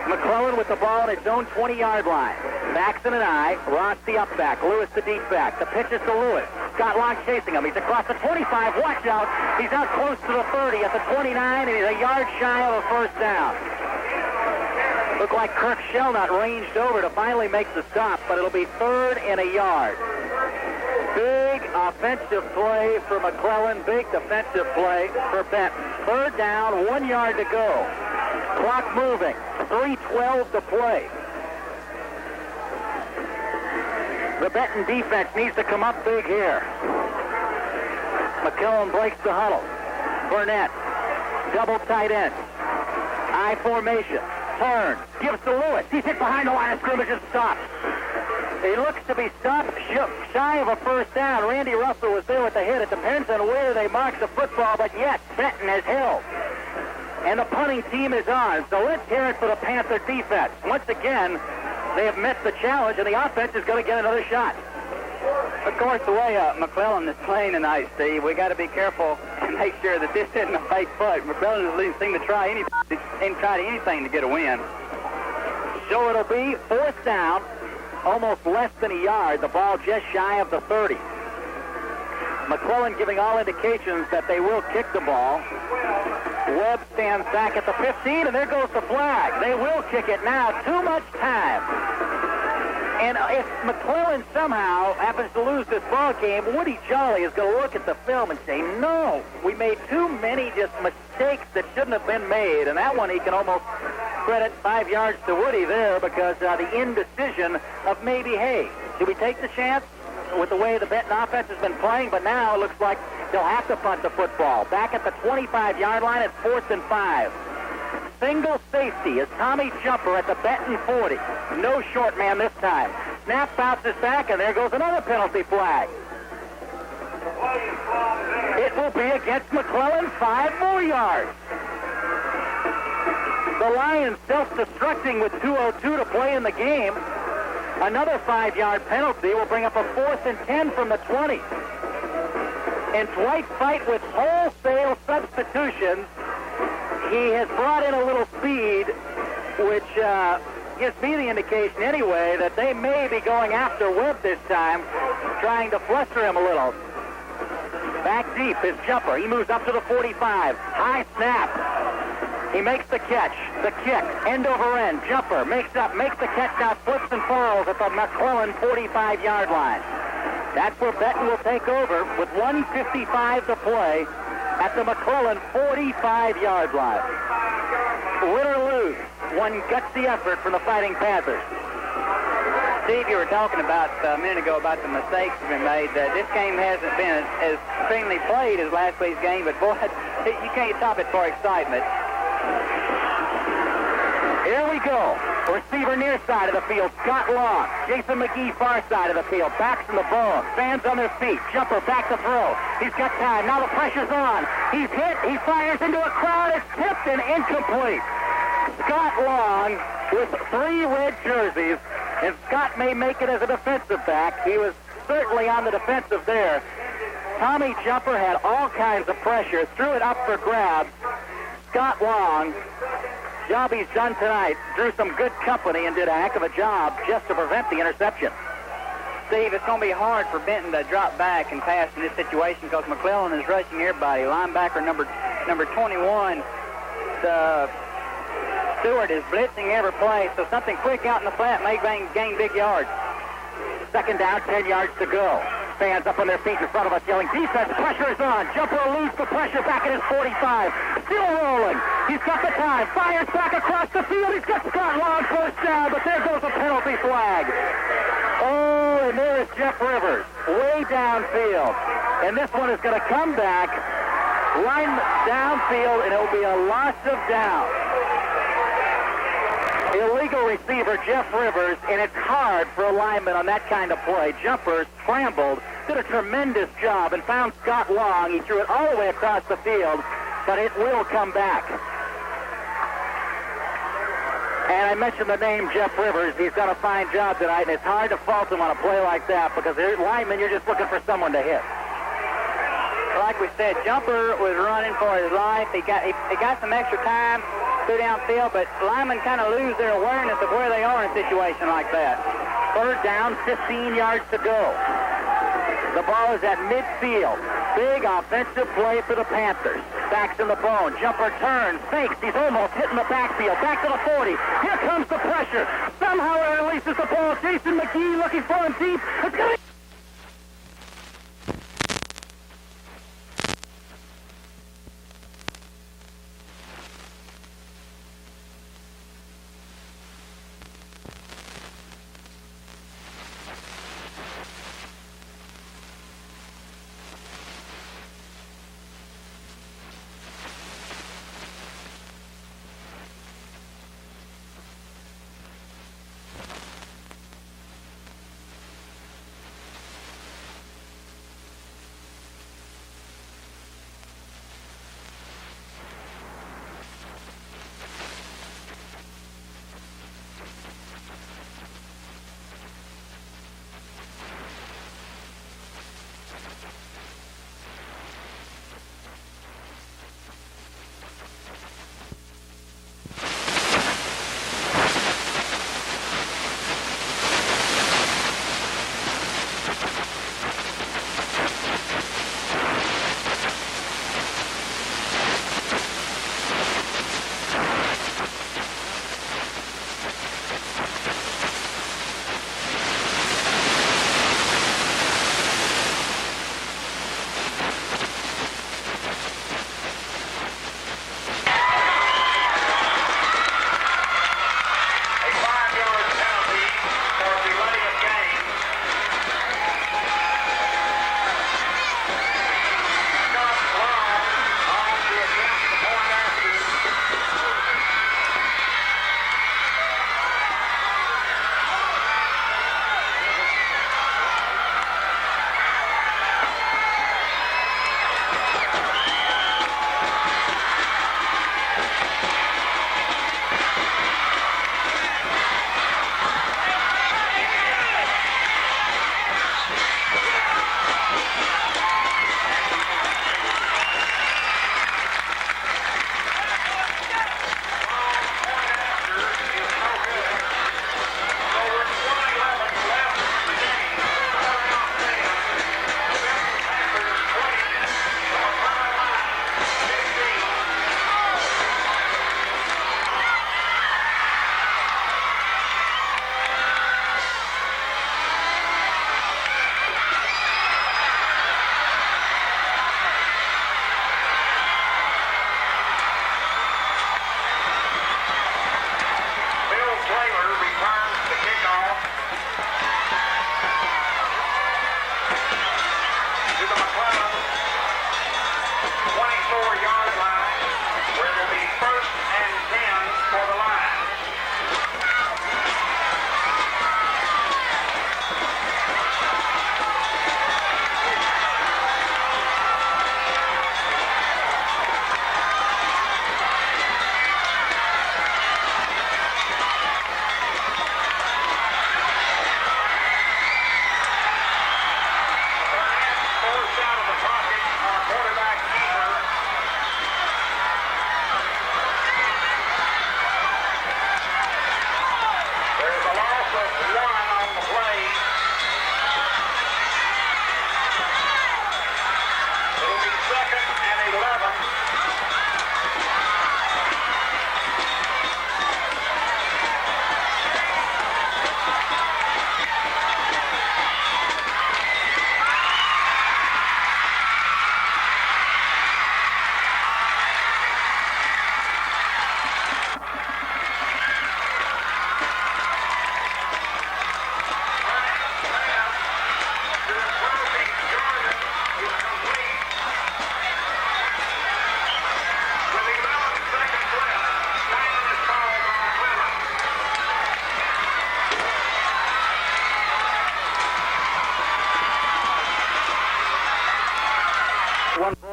A: McClellan with the ball on his own 20-yard line. Backs in an I. Ross the up back. Lewis the deep back. The pitch is to Lewis. Scott Long chasing him. He's across the 25. Watch out. He's out close to the 30 at the 29, and he's a yard shy of a first down. Looked like Kirk Shellnut ranged over to finally make the stop, but it'll be 3rd and a yard. Big offensive play for McClellan. Big defensive play for Benton. 3rd down, 1 yard to go. Clock moving. 3:12 to play. The Benton defense needs to come up big here. McClellan breaks the huddle. Burnett, double tight end. I formation. Turns. Gives to Lewis. He's hit behind the line of scrimmage and stops. He looks to be stopped shy of a first down. Randy Russell was there with the hit. It depends on where they mark the football, but yet Benton has held. And the punting team is on. So let's hear it for the Panther defense. Once again, they have met the challenge, and the offense is going to get another shot. Of course, the way McClellan is playing tonight, Steve, we got to be careful and make sure that this isn't a fake putt. McClellan doesn't seem to try anything to get a win. So it'll be 4th down, almost less than a yard. The ball just shy of the 30. McClellan giving all indications that they will kick the ball. Webb stands back at the 15, and there goes the flag. They will kick it now. Too much time. And if McClellan somehow happens to lose this ball game, Woody Jolly is going to look at the film and say, no, we made too many just mistakes that shouldn't have been made. And that one he can almost credit 5 yards to Woody there because the indecision of maybe, hey, do we take the chance with the way the Benton offense has been playing? But now it looks like they'll have to punt the football. Back at the 25-yard line at 4th and 5. Single safety is Tommy Jumper at the Benton 40. No short man this time. Snap bounces back, and there goes another penalty flag. It will be against McClellan, 5 more yards. The Lions self-destructing with 2:02 to play in the game. Another 5-yard penalty will bring up a 4th and 10 from the 20. And Dwight Fight with wholesale substitutions. He has brought in a little speed, which gives me the indication anyway that they may be going after Webb this time, trying to fluster him a little. Back deep is Jumper. He moves up to the 45. High snap.
D: He makes the catch, the kick, end over end, jumper, makes the catch, now flips and falls at the McClellan 45-yard line. That's where Benton will take over with 1:55 to play at the McClellan 45-yard line. Win or lose, one gutsy effort from the Fighting Panthers.
A: Steve, you were talking about a minute ago about the mistakes that have been made. This game hasn't been as extremely played as last week's game, but boy, you can't top it for excitement.
D: Here we go. Receiver near side of the field, Scott Long. Jason McGee far side of the field. Backs in the ball. Fans on their feet. Jumper back to throw. He's got time. Now the pressure's on. He's hit. He fires into a crowd. It's tipped and incomplete. Scott Long with 3 red jerseys. And Scott may make it as a defensive back. He was certainly on the defensive there. Tommy Jumper had all kinds of pressure. Threw it up for grabs. Scott Long, job he's done tonight, drew some good company and did a heck of a job just to prevent the interception.
A: Steve, it's going to be hard for Benton to drop back and pass in this situation because McClellan is rushing everybody. Linebacker number 21, Stewart is blitzing every play, so something quick out in the flat may gain big yards.
D: Second down, 10 yards to go. Fans up on their feet in front of us yelling, defense, pressure is on. Jumper eludes the pressure back at his 45. Still rolling. He's got the time. Fires back across the field. He's got Scott Long first down, but there goes a penalty flag. Oh, and there is Jeff Rivers, way downfield. And this one is going to come back, line downfield, and it will be a loss of down. Illegal receiver Jeff Rivers, and it's hard for a lineman on that kind of play. Jumper scrambled, did a tremendous job, and found Scott Long. He threw it all the way across the field, but it will come back. And I mentioned the name Jeff Rivers. He's done a fine job tonight, and it's hard to fault him on a play like that because linemen, you're just looking for someone to hit.
A: Like we said, Jumper was running for his life. He got some extra time through downfield, but linemen kind of lose their awareness of where they are in a situation like that.
D: Third down, 15 yards to go. The ball is at midfield. Big offensive play for the Panthers. Backs in the bone. Jumper turns, fakes. He's almost hitting the backfield. Back to the 40. Here comes the pressure. Somehow he releases the ball. Jason McGee looking for him deep. It's going to...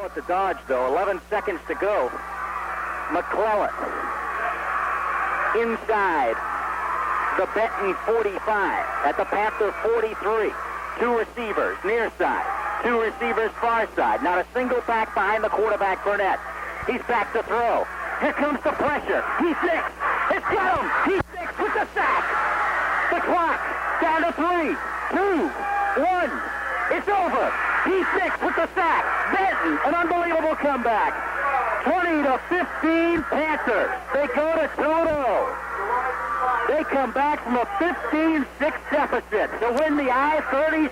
D: At the dodge, though. 11 seconds to go. McClellan inside the Benton 45 at the Panther 43. 2 receivers near side, 2 receivers far side. Not a single back behind the quarterback, Burnett. He's back to throw. Here comes the pressure. He's 6. It's got him. He's 6 with the sack. The clock down to 3, 2, 1. It's over. He's 6 with the sack. Benton, an unbelievable comeback. 20-15 Panthers. They go to Toto. They come back from a 15-6 deficit to win the I-30.